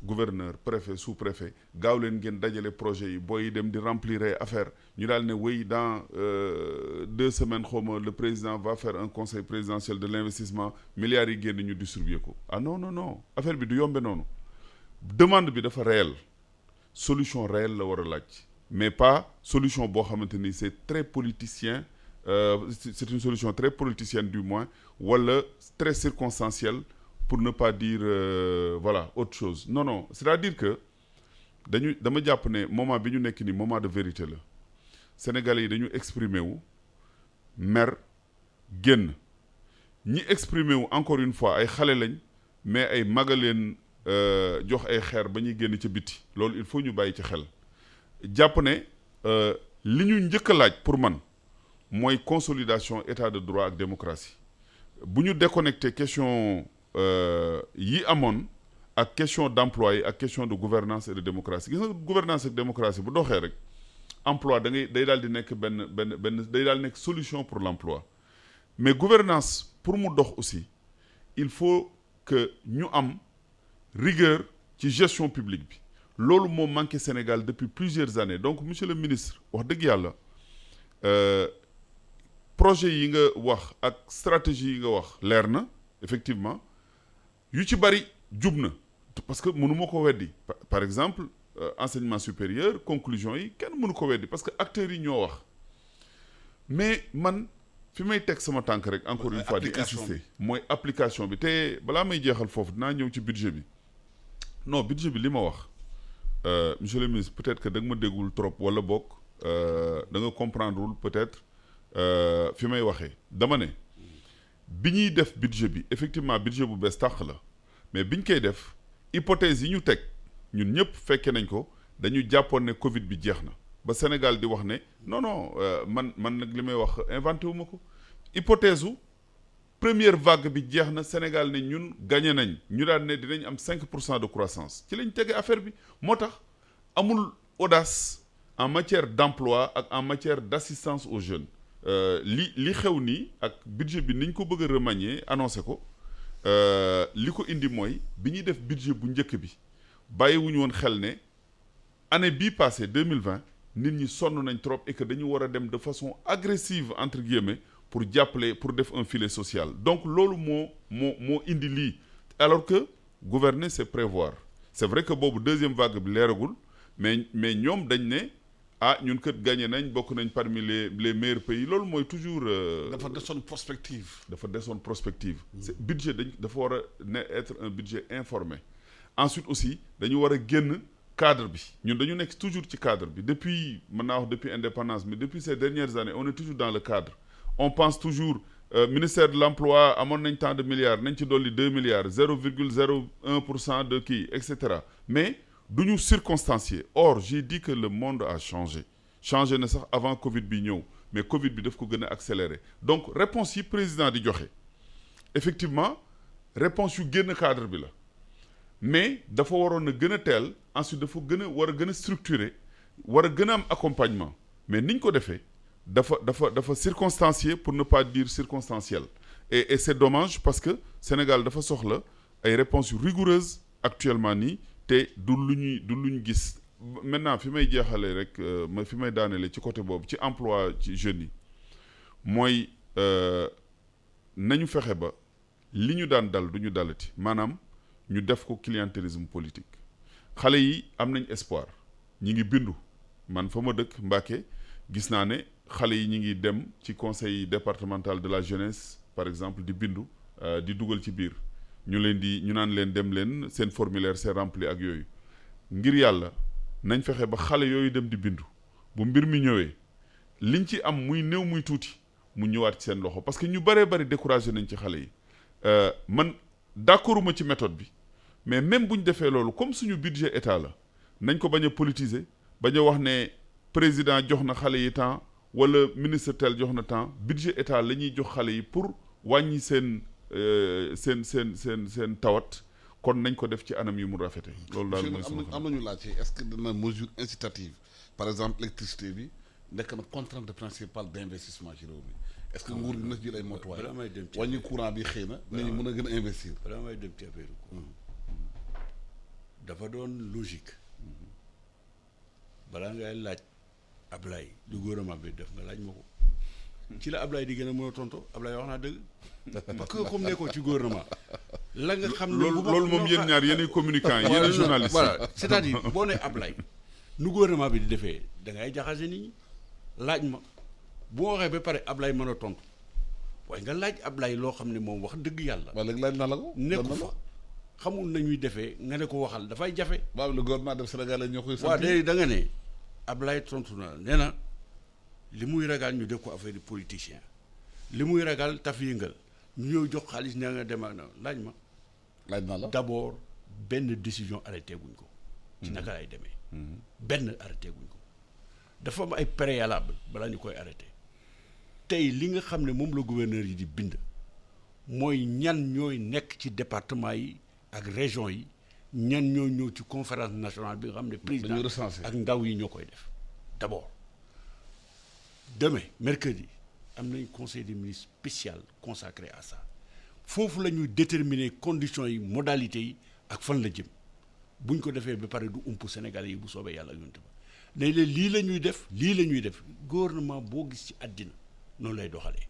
gouverneur préfet sous-préfet gaaw leen ngeen dajale projet yi booy dem di remplir ay affaire ñu daal ne wéy dans 2 semaines xawma le président va faire un conseil présidentiel de l'investissement milliards yi génn ñu distribuer ko ah non affaire bi du yombe noonu demande bi dafa réel solution réelle la war a laaj mais pas solution boo xamante ni c'est très politicien c'est une solution très politicienne du moins wala très circonstancielle pour ne pas dire voilà autre chose non c'est-à-dire que dama jàpp ne moment bi ñu nekk ni moment de vérité la Sénégalais yi dañu exprimer wu mer génn ñi exprimer wu encore une fois ay xale lañ mais ay magaleen jox ay xeer ba ñuy génn ca biti loolu il faut ñu bàyyi ci xel jàpp ne li ñu njëkk a laaj pour man mooy consolidation état de droit ak démocratie bu ñu déconnecté question yi amoon ak question d'emploi yi ak question de gouvernance et de démocratie gis nga gouvernance ak démocratie bu doxee rek emploi day daal di nekk benn day daal nekk solution pour l'emploi mais gouvernance pour mu dox aussi il faut que ñu am rigueur ci gestion publique bi loolu moo manqué Sénégal depuis plusieurs années donc monsieur le ministre wax dëgg yàlla projet yi nga wax ak stratégie yi nga wax leer na effectivement yu ci bari jub na parce que mënu ma ko weddi par exemple enseignement supérieur conclusion yi kenn mënu ko weddi parce que acteurs yi ñoo wax mais man fi may teg sama tànk rek encore une fois di insister mooy application bi te balaa may jeexal foofu dinaa ñëw ci budget bi non budget bi li ma wax monsieur le ministre peut-être que da nga ma déggul trop wala bokk da nga comprendrewul peut-être fi may waxee dama ne bi ñuy def budget bi effectivement budget bu bees tàq la mais biñ koy def hypothèse yi ñu teg ñun ñëpp fekke nañ ko dañu jàppoon ne Covid bi jeex na ba Sénégal di wax ne non man nag li may wax inventé wu ma ko hypothèse u première vague bi jeex na Sénégal ne ñun gagné nañ ñu daan ne dinañ am 5% de croissance ci lañ tege affaire bi moo tax amul audace en matière d'emploi ak en matière d'assistance aux jeunes li xew nii ak budget bi niñ ko bëgg a remanier annoncé ko li ko indi mooy bi ñuy def budget bu njëkk bi bàyyiwuñu woon xel ne année bii passée 2020 nit ñi sonn nañ trop et que dañu war a dem de façon agressive entre guillemets pour jàppale pour def un filet social donc loolu moo indi lii alors que gouverner c'est prévoir c'est vrai que boobu deuxième vague bi leeragul mais ñoom dañ ne ñun kët gagné nañ bokk nañ parmi les meilleurs pays loolu mooy toujours. dafa desoon prospective. c'est budget dafa war a être un budget informé ensuite aussi dañu war a génn cadre bi ñun dañu nekk toujours ci cadre bi depuis mën naa wax depuis indépendance mais depuis ces dernières années on est toujours dans le cadre on pense toujours ministère de l'emploi amoon nañ tant de milliards nañ ci dolli 2 milliards 0,01% de kii et cetera mais du ñu circonstancier or j'ai dit que le monde a changé na sax avant Covid bi ñëw mais Covid bi daf ko gën a accéléré donc réponse yi président di joxe effectivement réponse yu génn cadre bi la mais dafa waroon a gën a teel ensuite dafa war a gën a structuré war a gën a am accompagnement mais niñ ko defee dafa circonstancié pour ne pas dire circonstanciel et c'est dommage parce que Sénégal dafa soxla ay réponses yu rigoureuses actuellement nii te du lu ñu gis maintenant fi may jeexalee rek fi may daanelee ci côté boobu ci emploi ci jeunes yi mooy nañu fexe ba li ñu daan dal du ñu dalati maanaam ñu def ko clientélisme politique xale yi am nañ espoir ñi ngi bindu man fa ma dëkk Mbacké gis naa ne xale yi ñi ngi dem ci conseil départemental de la jeunesse par exemple di bindu di dugal ci biir ñu naan leen dem leen seen formulaire c'est rempli ak yooyu ngir yàlla nañ fexe ba xale yooyu dem di bindu bu mbir mi ñëwee liñ ci am muy néew muy tuuti mu ñëwaat ci seen loxo parce que ñu bëree bëri découragé nañ ci xale yi man d'accorduma ci méthode bi mais même bu ñu defee loolu comme suñu budget état la nañ ko bañ a politiser bañ a wax ne président jox na xale yi temps wala ministre tel jox na temps budget état la ñuy jox xale yi pour wàññi seen tawat kon nañ ko def ci anam yu mu rafete loolu daal mooy am nañu laaj est-ce que dana mesure incitative par exemple électricité bi nekk na contrainte principale d'investissement ci réew mi est-ce que nguur gi na jël ay motuwaay wàññi courant bi xëy na nañu mën a gën a investir balaa may dem ci affaire dafa doon logique balaa ngay laaj Ablaye du gouvernement bi def nga laaj ma ko ci la Ablaye di gën a mën a tontu Ablaye wax naa dëgg parce que comme nekkoo ci gouvernement la nga xam ne loolu moom yéen ñaar yéenay communicants yi yéenay journalistes voilà c'est-à-dire boo nee Ablaye nu gouvernement bi di defee da ngay jaxase nit ñi laaj ma bu ma waxee ba pare Ablaye mën a tontu waaye nga laaj Ablaye loo xam ne moom wax dëgg yàlla. waaw léegi laaj naa la ko. nekku fa xamul nañuy defee nga ne ko waxal dafay jafe. waaw le gouvernement def Sénégal la ñoo koy. waaw de da nga ne Ablaye tontu na nee na li muy ragal ñu def ko affaire de politicien li muy ragal taf yëngal ñu ñëw jox xaalis nee nga dem ak na laaj ma. laaj naa la d'abord benn décision arrêté guñ ko. ci naka lay demee. benn arrêté guñ ko. dafa am ay préalable balaa ñu koy arrêté tey li nga xam ne moom la gouverneur yi di bind mooy ñan ñooy nekk ci département yi ak région yi ñan ñoo ñëw ci conférence nationale bi nga xam ne président ak ndaw yi ñoo koy def d'abord. Demain mercredi am nañ conseil des ministres spécial consacré à ça foofu la ñuy déterminer conditions yi modalités yi ak fan la jëm buñ ko defee ba pare du ump Sénégalais yi bu soobee yàlla ak yonent ba ne leen lii la ñuy def gouvernement boo gis ci àddina noonu lay doxalee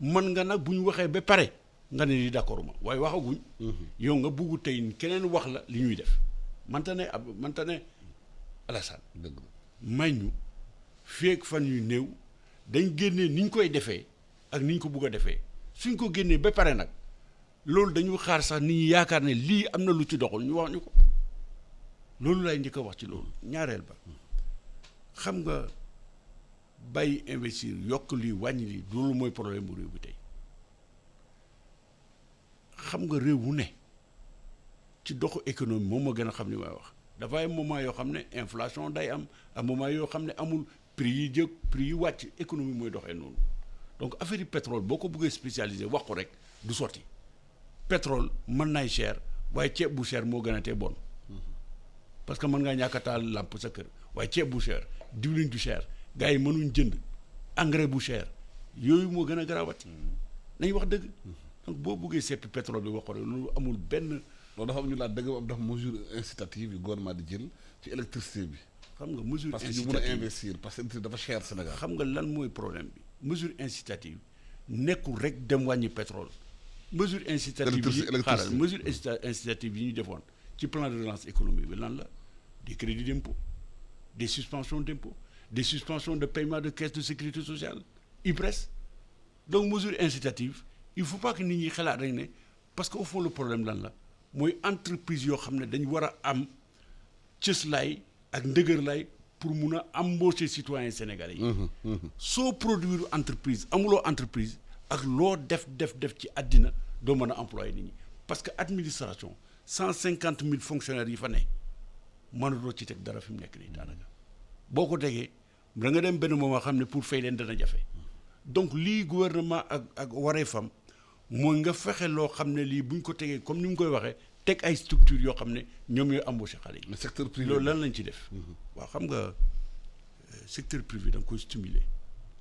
man nga nag bu ñu waxee ba pare nga ne di d'accord ma waaye waxaguñ. yow nga bugg tey keneen wax la li ñuy def manta ne Alassane dëgg may ñu feek fan yu néew dañ génnee ni ñu koy defee ak ni ñu ko bugg a defee suñ ko génnee ba pare nag loolu dañu xaar sax nit ñi yaakaar ne lii am na lu ci doxul ñu wax ñu ko loolu lay njëkk a wax ci loolu. ñaareel ba xam nga bàyyi investir yokk lii wàññi lii loolu mooy problème bu réew bi tey xam nga réew wu ne ci doxu économie moom moo gën a xam ni may wax dafa am moment yoo xam ne inflation day am moment yoo xam ne amul prix yi jëg prix yi wàcc économie mooy doxee noonu donc affaire yi pétrole boo ko bëggee spécialisé wax ko rek du sotti pétrole mën naay cher waaye ceeb bu cher moo gën a tee bon parce que mën ngaa ñàkk a taal làmp sa kër waaye ceeb bu cher diwlin du cher gars yi mënuñ jënd engrais bu cher yooyu moo gën a garaawati nañ wax dëgg donc boo buggee seppi pétrole bi wax ko rek loolu amul benn. loolu dafa am ñu laaj dëgg am dafa mesure incitative yu gouvernement di jël ci électricité bi. xam nga mesure parce que ñu mën a investir parce que électricité dafa cher Sénégal. xam nga lan mooy problème bi mesure incitative nekkul rek dem wàññi pétrole. mesure incitative yi xaaral mesure incitative yi ñu defoon ci plan de relance économique bi lan la des crédits d'impôt des suspensions d'impôt des suspensions de paiement de caisse de sécurité sociale IPRES donc mesure incitative il faut pas que nit ñi xalaat rek ne parce que au fond le problème lan la mooy entreprise yoo xam ne dañ war a am cëslaay ak ndëgërlaay pour mun a embaucher citoyens sénégalais yi soo produire entreprise amuloo entreprise ak loo def ci àddina doo mën a employer nit ñi parce que administration 150 000 fonctionnaires yi fa ne mënatoo ci teg dara fi mu nekk nii daanaka boo ko tegee da nga dem benn moment xam ne pour fay leen dana jafe donc lii gouvernement ak wareefam mooy nga fexe loo xam ne lii buñ ko tegee comme ni mu koy waxee teg ay structures yoo xam ne ñoom ñooy embauché xale yi. mais secteur privé loolu lan lañ ci def. waaw xam nga secteur privé da nga koy stimuler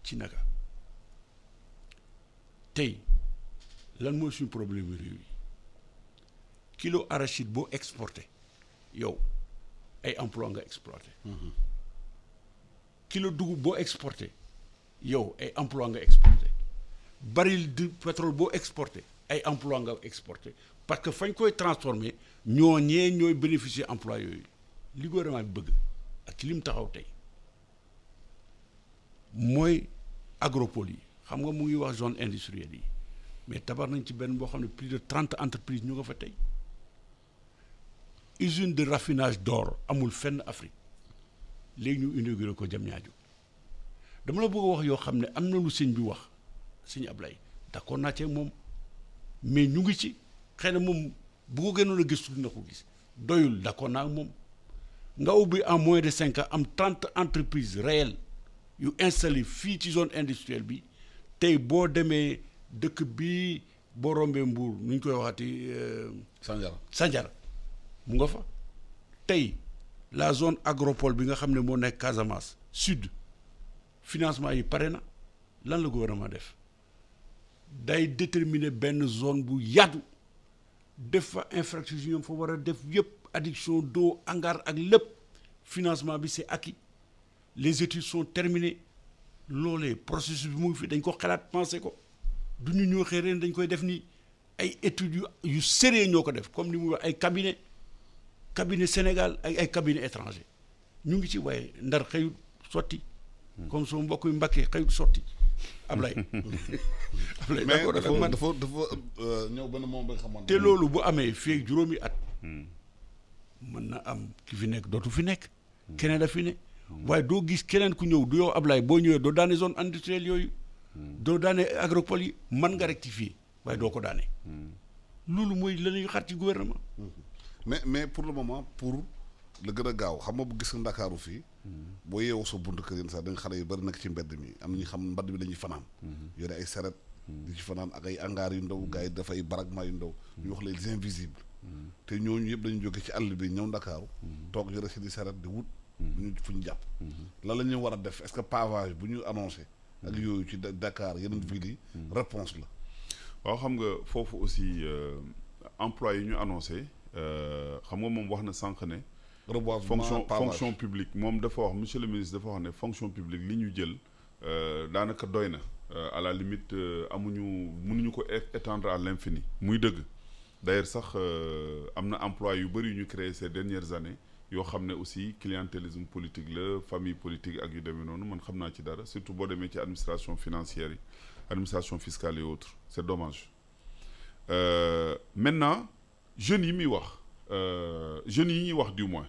ci naka tey lan mooy suñu problème yu réew yi kilo arachide boo exporté yow ay emploi nga exploité. kilo dugub boo exporté yow ay emploi nga exporté baril de pétrole boo exporté ay emploi nga exporté parce que fañ koy transformé ñooy bénéficier emploi yooyu li gouvernement bi bëgg ak ci li mu taxaw tey mooy agropole yi xam nga mu ngi wax zone industrielle yi mais tabax nañ ci benn boo xam ne plus de 30 entreprises ñu nga fa tey usine de raffinage d'or amul fenn Afrique léegi ñu inauguré ko Diamniadio dama la bëgg a wax yoo xam ne am na lu sëñ bi wax sëñ Ablaye d'accord naa ci moom mais ñu ngi ci xëy na moom bu ko gënoon a gëstu dina ko gis doyul d'accord naa moom nga ubbi en moins de 5 ans am 30 entreprises réelles yu installé fii ci zone industrielle bi tey boo demee dëkk bi boo rombee Mbour nu ñu koy waxati. Sandiara mu nga fa tey la zone agropole bi nga xam ne moo nekk Casamance sud financement yi pare na lan la gouvernement def day déterminer benn zone bu yaatu def fa infrastructure ñoom fa war a def yëpp adduction d'eau hangar ak lépp financement bi c'est acquis les études sont terminées loolee processus bi mu ngi fi dañ ko xalaat pensé ko du ñu ñoo xëy ren dañ koy def ni ay études yu sérieux ñoo ko def comme ni muy wax ay cabinet Sénégal ak ay cabinet étranger ñu ngi ci waaye ndar xëyut sotti comme soo mbokk yu Mbacké xëyut sotti Ablaye mais dafa ñëw benn moom ba nga xamante te loolu bu amee fii ak juróomi at mën na am ki fi nekk dootu fi nekk keneen da fi ne waaye doo gis keneen ku ñëw du yow Ablaye boo ñëwee doo daane zone industrielle yooyu doo daane agropole yi mën nga rectifier waaye doo ko daane loolu mooy la ñuy xaar ci gouvernement mais pour le moment pour la gën a gaaw xam nga bu gis nga Ndakaaru fii boo yeewoo sa buntu kër yéen sax da nga xale yu bari nekk ci mbedd mi am na ñu xam mbedd bi dañuy fanaan yore ay saret di ci fanaan ak ay hangar yu ndaw gars yi dafay baragma yu ndaw ñu wax les invisibles te ñooñu yëpp dañu jóge ci àll bi ñëw Ndakaaru toog yore si di saret di wut ñu fu ñu jàpp lan la ñu war a def est-ce que pavage bu ñu annoncé ak yooyu ci Dakar yeneen villes yi réponse la waaw xam nga foofu aussi emploi yi ñu annoncé xam nga moom wax na sànq ne fonction publique moom dafa wax monsieur le ministre dafa wax ne fonction publique li ñu jël daanaka doy na à la limite mënuñu ko étendre à l'infini muy dëgg d'ailleurs sax am na emploi yu bëri yu ñu créé ces dernières années yoo xam ne aussi clientélisme politique la famille politique ak yu demee noonu man xam naa ci dara surtout boo demee ci administration financière yi administration fiscale et autres c'est dommage maintenant jeunes yi muy wax jeunes yi ñuy wax du moins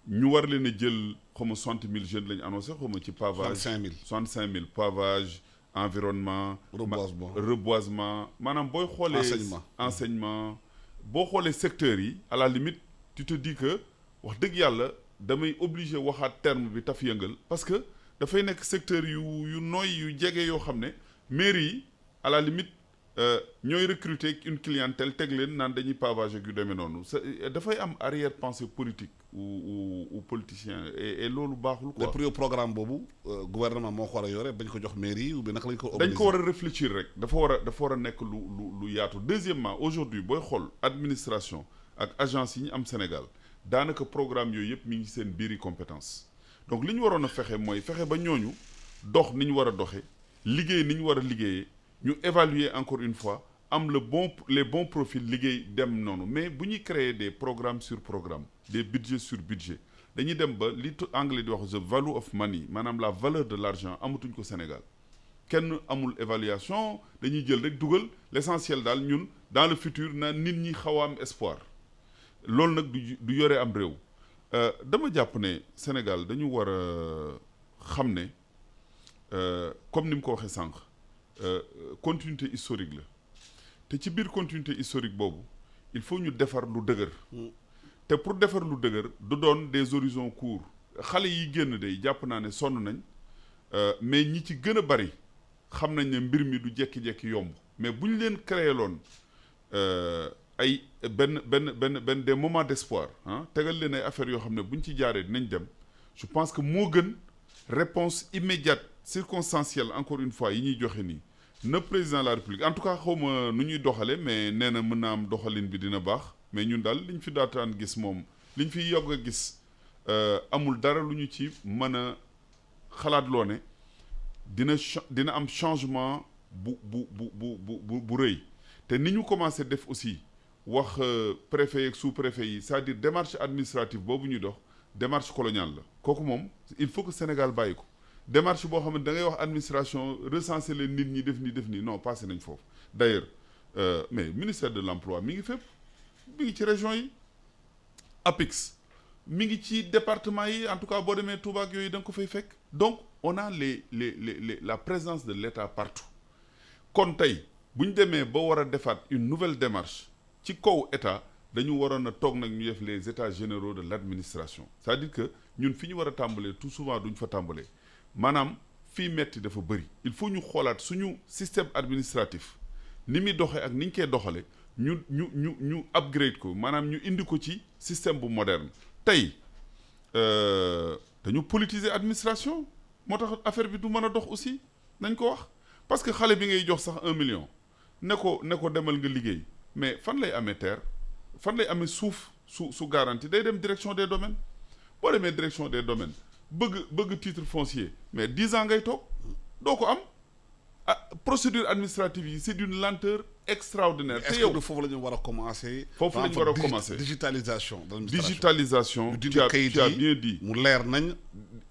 ñu war leen a jël xaw ma 60 000 jeunes la ñu annoncé xaw ma ci pavage 65 000 pavage environnement reboisement maanaam booy xoolee enseignement boo xoolee secteurs yi à la limite tu te dis que wax dëgg yàlla damay obligé waxaat terme bi taf yëngal parce que dafay nekk secteur yu nooy yu jege yoo xam ne mairie yi à la limite ñooy recruter une clientèle teg leen naan dañuy pavage ak yu demee noonu dafay am arrière pensée politique ou politicien et loolu baaxul quoi. pour yow programme boobu gouvernement moo ko war a yore bañ ko jox mairie yi ou bien naka lañ ko organiser. dañ ko war a réfléchir rek dafa war a nekk lu yaatu. deuxièmement aujourd'hui booy xool administration ak agence yi ñu am Sénégal daanaka programme yooyu yëpp mi ngi seen biiri compétence donc li ñu waroon a fexe mooy fexe ba ñooñu dox ni ñu war a doxee liggéey ni ñu war a liggéeyee ñu évaluer encore une fois am les bons profils liggéey dem noonu mais bu ñuy créer des programmes sur programme des budgets sur budget dañuy dem ba li anglais di wax the value of money maanaam la valeur de l'argent amatuñ ko Sénégal kenn amul évaluation dañuy jël rek dugal l'essentiel daal ñun dans le futur na nit ñi xaw a am espoir loolu nag du yore am réew dama jàpp ne Sénégal dañu war a xam ne comme ni mu ko waxee sànq continuité historique la te ci biir continuité historique boobu il faut ñu defar lu dëgër te pour defar lu dëgër du doon des horizons courts xale yi génn day jàpp naa ne sonn nañ mais ñi ci gën a bari xam nañ ne mbir mi du jekki-jekki yomb mais bu ñu leen créé loon ay benn des moments d'espoir tegal leen ay affaires yoo xam ne bu ñu ci jaaree dinañ dem je pense que moo gën réponse immédiate circonstancielle encore une fois yi ñuy joxe nii na président de la République en tout cas xawma nu ñuy doxale mais nee na mën naa am doxalin bi dina baax mais ñun daal liñ fi daataan gis moom liñ fi yogg a gis amul dara lu ñu ci mën a xalaat loo ne dina am changement bu rëy te ni ñu commencé def aussi wax préfet ak sous-préfet yi c'est-à-dire démarche administrative boobu ñuy dox démarche coloniale la kooku moom il faut que Sénégal bàyyi ko démarche boo xam ne da ngay wax administration recenser leen nit ñi def nii non passé nañ foofu d'ailleurs mais ministère de l'emploi mi ngi fépp mi ngi ci région yi APIX mi ngi ci département yi en tout cas boo demee Touba ak yooyu da nga ko fay fekk donc on a la présence de l'État partout kon tey bu ñu demee ba war a defaat une nouvelle démarche ci kaw État dañu waroon a toog nag ñu def les états généraux de l'administration c'est-à-dire que ñun fi ñu war a tàmbalee tout souvent duñ fa tàmbalee maanaam fii metti dafa bëri il faut ñu xoolaat suñu système administratif ni muy doxee ak ni ñu koy doxale ñu upgrade ko maanaam ñu indi ko ci système bu moderne tey dañu politiser administration moo tax affaire bi du mën a dox aussi nañ ko wax parce que xale bi ngay jox sax 1 million ne ko demal nga liggéey mais fan lay amee terre fan lay amee suuf su garantie day dem direction des domaines boo demee direction des domaines bëgg titre foncier mais 10 ans ngay toog doo ko am procédure administrative yi c'est d'une lenteur extraordinaire. te yow foofu la ñu war a commencer. foofu la ñu war a commencer digitalisation. digitalisation. tu as bien dit mu leer nañ.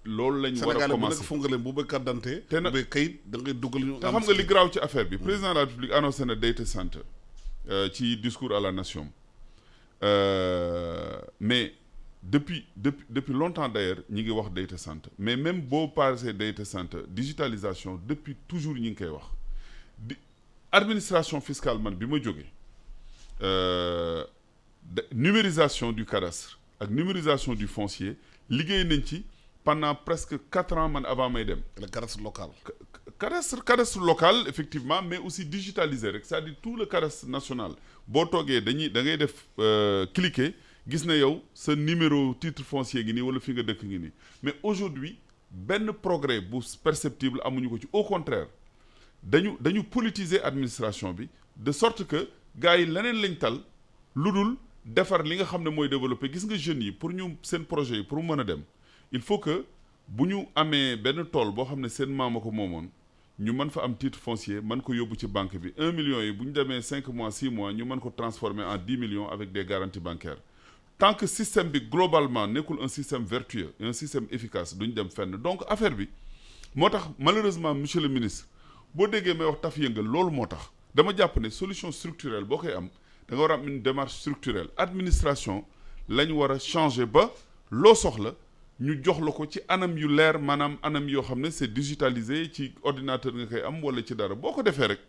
loolu la ñu war a commencer Sénégal bu nekk foog nga leen bu bëgg carte d'identité. te nag bu kayit da ngay dugal ñu. te xam nga li garaaw ci affaire bi. président de la République annoncé na data center ci discours à la nation mais. depuis longtemps d'ailleurs ñi ngi wax data center mais même boo passé data center digitalisation depuis toujours ñi ngi koy wax administration fiscale man bi ma jógee numérisation du cadastre ak numérisation du foncier liggéey nañ ci pendant presque 4 ans man avant may dem. le cadastre local. cadastre local effectivement mais aussi digitalisé rek c'est-à-dire tout le cadastre national boo toogee da ngay def cliquer gis na yow sa numéro titre foncier ngi nii wala fi nga dëkk ngi nii mais aujourd'hui benn progrès bu perceptible amuñu ko ci au contraire dañu politiser administration bi de sorte que gars yi leneen lañ tal lu dul defar li nga xam ne mooy développer gis nga jeunes yi pour ñu seen projet yi pour mu mën a dem il faut que bu ñu amee benn tool boo xam ne seen maama ko moomoon ñu mën fa am titre foncier mën ko yóbbu ci banque bi 1 million yi bu ñu demee 5 mois 6 mois ñu mën ko transformer en 10 millions avec des garanties bancaires tant que système bi globalement nekkul un système vertueux un système efficace duñ dem fenn donc affaire bi moo tax malheureusement monsieur le ministre boo déggee may wax taf yëngal loolu moo tax dama jàpp ne solution structurelle boo koy am da nga war a am une démarche structurelle administration la ñu war a changer ba loo soxla ñu jox la ko ci anam yu leer maanaam anam yoo xam ne c'est digitalisé ci ordinateur nga koy am wala ci dara boo ko defee rek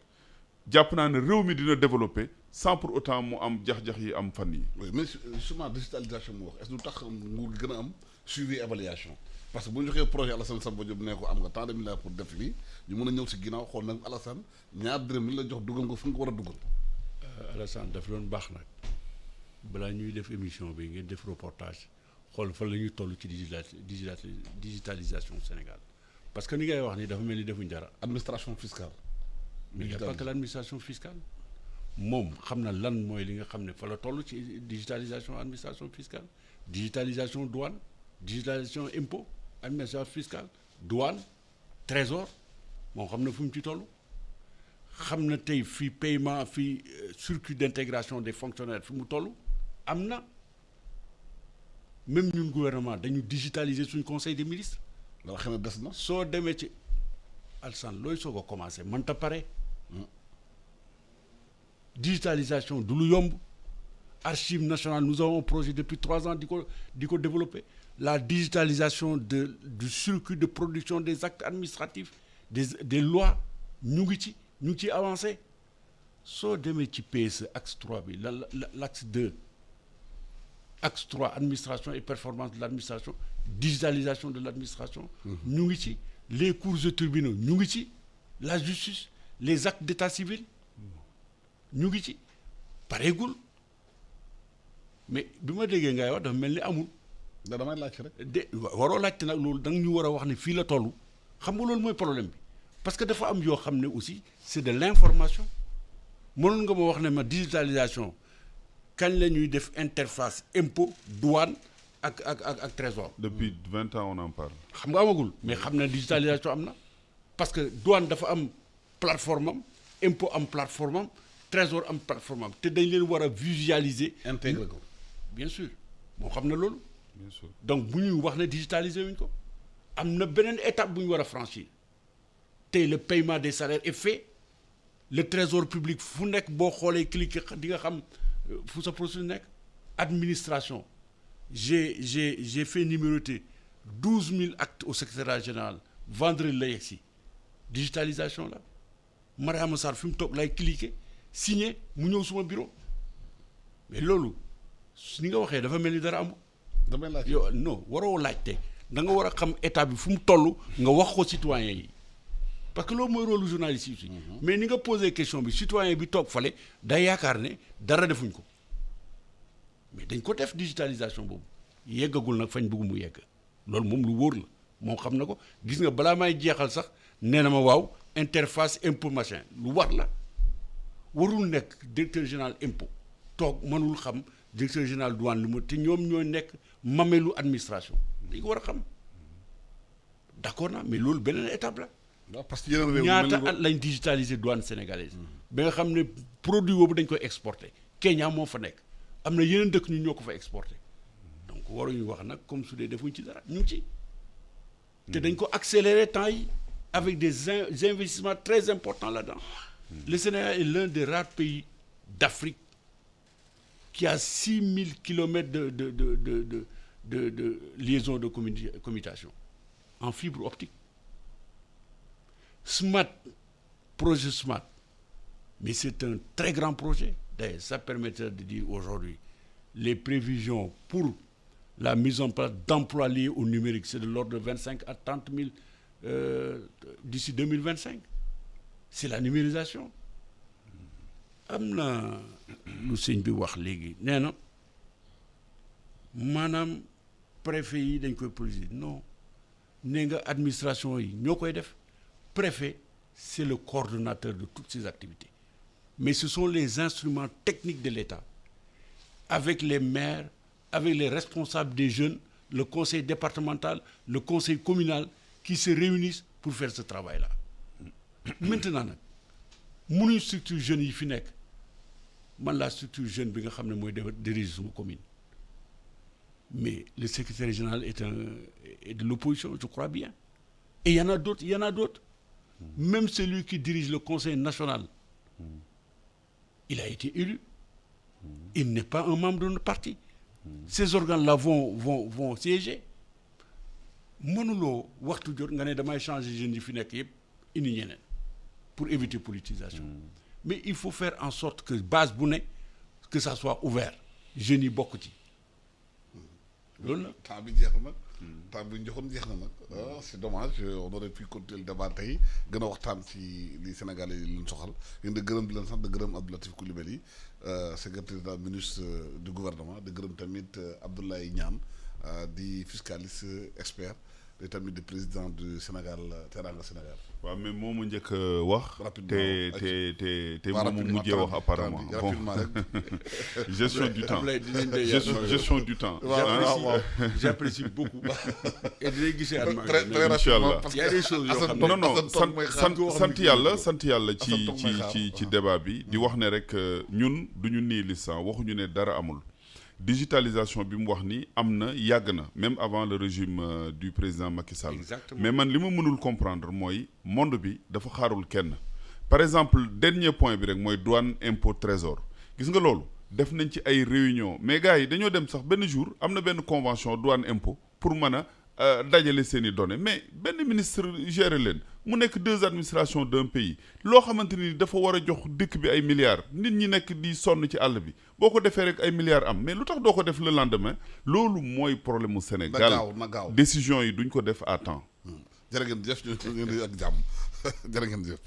jàpp naa ne réew mi dina développer sans pour autant mu am jax-jax yi am fan yi. oui mais justement digitalisation mu wax est-ce que du tax nguur gi gën a am suivi évaluation parce que bu ñu joxee projet Alassane Samba Diop ne ko am nga tant de milliards pour def lii ñu mën a ñëw si ginnaaw xool nag Alassane ñaar dërëm li la jox dugal nga fu nga ko war a dugal. Alassane daf doon baax nag balaa ñuy def émission bi ngeen def reportage xool fan la ñuy toll ci digitalisation Sénégal parce que ni ngay wax ni dafa mel ni defuñ dara. administration fiscale. mais il n'y a pas que l'administration fiscale moom xam na lan mooy li nga xam ne fa la toll ci digitalisation administration fiscale digitalisation douane digitalisation impôt administration fiscale douane trésor moom xam na fu mu ci toll xam na tey fii paiement fii circuit d'intégration des fonctionnaires fi mu toll am na même ñun gouvernement dañu digitaliser suñ conseil des ministres. nga xam ne des na. soo demee ci Alsane looy soog a commencé mënta pare. digitalisation du lu yomb archive nationale nous avons un projet depuis 3 ans di ko développer la digitalisation du circuit de production des actes administratifs des lois ñu ngi ciy avancé soo demee ci PSE axe 3 bi l'axe 2 axe 3 administration et performance de l'administration digitalisation de l'administration ñu ngi ci les cours et tribunaux ñu ngi ci la justice les actes d'état civil ñu ngi ci pareegul mais bi ma déggee ngay wax dafa mel ni amul. da damay laajte rek. waroo laajte nag loolu da nga ñu war a wax ne fii la toll xam nga loolu mooy problème bi parce que dafa am yoo xam ne aussi c'est de l'information mënoon nga ma wax ne ma digitalisation kañ la ñuy def interface impôt douane ak trésor. depuis 20 ans on en parle. xam nga amagul mais xam na digitalisation am na parce que douane dafa am plateforme am impôt am plateforme am trésor am plateforme am te dañ leen war a visualiser. intégrer ko. bien sûr moo xam na loolu. bien sûr donc bu ñuy wax ne digitaliser wuñ ko am na beneen étape bu ñu war a franchir tey le paiement des salaires est fait le trésor public fu nekk boo xoolee cliquer di nga xam fu sa processus nekk administration j'ai fait numéroter 12 000 actes au secrétariat général vendredi la yegsi digitalisation la Mariama Sarr fi mu toog lay cliquer signer mu ñëw suma bureau mais loolu ni nga waxee dafa mel ni dara amul. damay laaj yow non waroo laajte da nga war a xam état bi fu mu toll nga wax ko citoyen yi parce que loolu mooy rôle journaliste yi aussi. mais ni nga posé question bi citoyen bi toog fale day yaakaar ne dara defuñ ko mais dañ ko def digitalisation boobu yeggagul nag fañ bëgg mu yegg loolu moom lu wóor la moom xam na ko gis nga balaa may jeexal sax nee na ma waaw interface impôt machin lu war la warul nekk directeur général impôt toog mënul xam directeur général douane lu mu te ñoom ñooy nekk mamelu administration dañ ko war a xam d'accord na mais loolu beneen étape la. waaw parce que yeneen réew ñaata at lañ digitaliser douane sénégalaise. ba nga xam ne produit boobu dañ koy exporter Kenya moo fa nekk am na yeneen dëkk ñu ñoo ko fa exporter donc waruñu wax nag comme su dee defuñ ci dara ñu ngi ci. te dañ ko accélérer temps yi avec des investissements très importants là-dedans. Le Sénégal est l'un des rares pays d'Afrique qui a 6000 kilomètres de liaison de communication en fibre optique. SMART, projet SMART, mais c'est un très grand projet. D'ailleurs, ça permettrait de dire aujourd'hui les prévisions pour la mise en place d'emplois liés au numérique, c'est de l'ordre de 25 à 30 000 d'ici 2025. C'est la numérisation. am na lu sëñ bi wax léegi nee na maanaam préfet yi dañ koy politiser non nee nga administration yi ñoo koy def préfet c'est le coordonnateur de toutes ces activités mais ce sont les instruments techniques de l'État avec les maires avec les responsables des jeunes le conseil départemental le conseil communal qui se réunissent pour faire ce travail-là maintenant nag mënuñ structure jeunes yi fi nekk man la structure jeune bi nga xam ne mooy diriger suma commune mais le secrétaire général est de l'opposition je crois bien et il y en a d'autres même celui qui dirige le conseil national il a été élu il n'est pas un membre de notre parti ces organes-là vont siéger mënuloo waxtu jot nga ne damay changer jeunes yi fi nekk yëpp indi ñeneen pour éviter politisation mais il faut faire en sorte que base bu ne que ça soit ouvert jeunes yi bokk ci loolu la. temps bi jeex na temps bi ñu joxoon jeex na nag c'est dommage on aurait pu continuer le débat tey gën a waxtaan ci li Sénégalais yi luñ soxal yéen de gërëm di leen sant de gërëm Abdou Latif Coulibaly secrétaire ministre du gouvernement de gërëm tamit Abdoulaye Niane di fiscaliste expert de tamit de président du Sénégal Teranga Sénégal. waaw mais moomu njëkk wax. te moomu mujjee wax apparemment rapidement rek. gestion du temps gestion du temps. j'apprécie beaucoup. et dinañ gisee at très rapidement il y a des choses yoo xam ne non sant yàlla ci débat bi di wax ne rek ñun duñu nii listan waxuñu ne dara amul. digitalisation bi mu wax ni am na yàgg na même avant le régime du président Macky Sall. Exactement. mais man li ma mënul comprendre mooy monde bi dafa xaarul kenn par exemple dernier point bi rek mooy douane impôt trésor gis nga loolu def nañ ci ay réunion mais gars yi dañoo dem sax benn jour am na benn convention douane impôt pour mën a dajale seen i données mais benn ministre gérer leen mu nekk deux administrations d'un pays loo xamante ni dafa war a jox dëkk bi ay milliards nit ñi nekk di sonn ci àll bi boo ko defee rek ay milliards am mais lu tax doo ko def le lendemain loolu mooy problème mu Sénégal na gaaw décision yi duñ ko def à temps. jërë ngeen jëf ñu ak jàmm jërë ngeen jëf.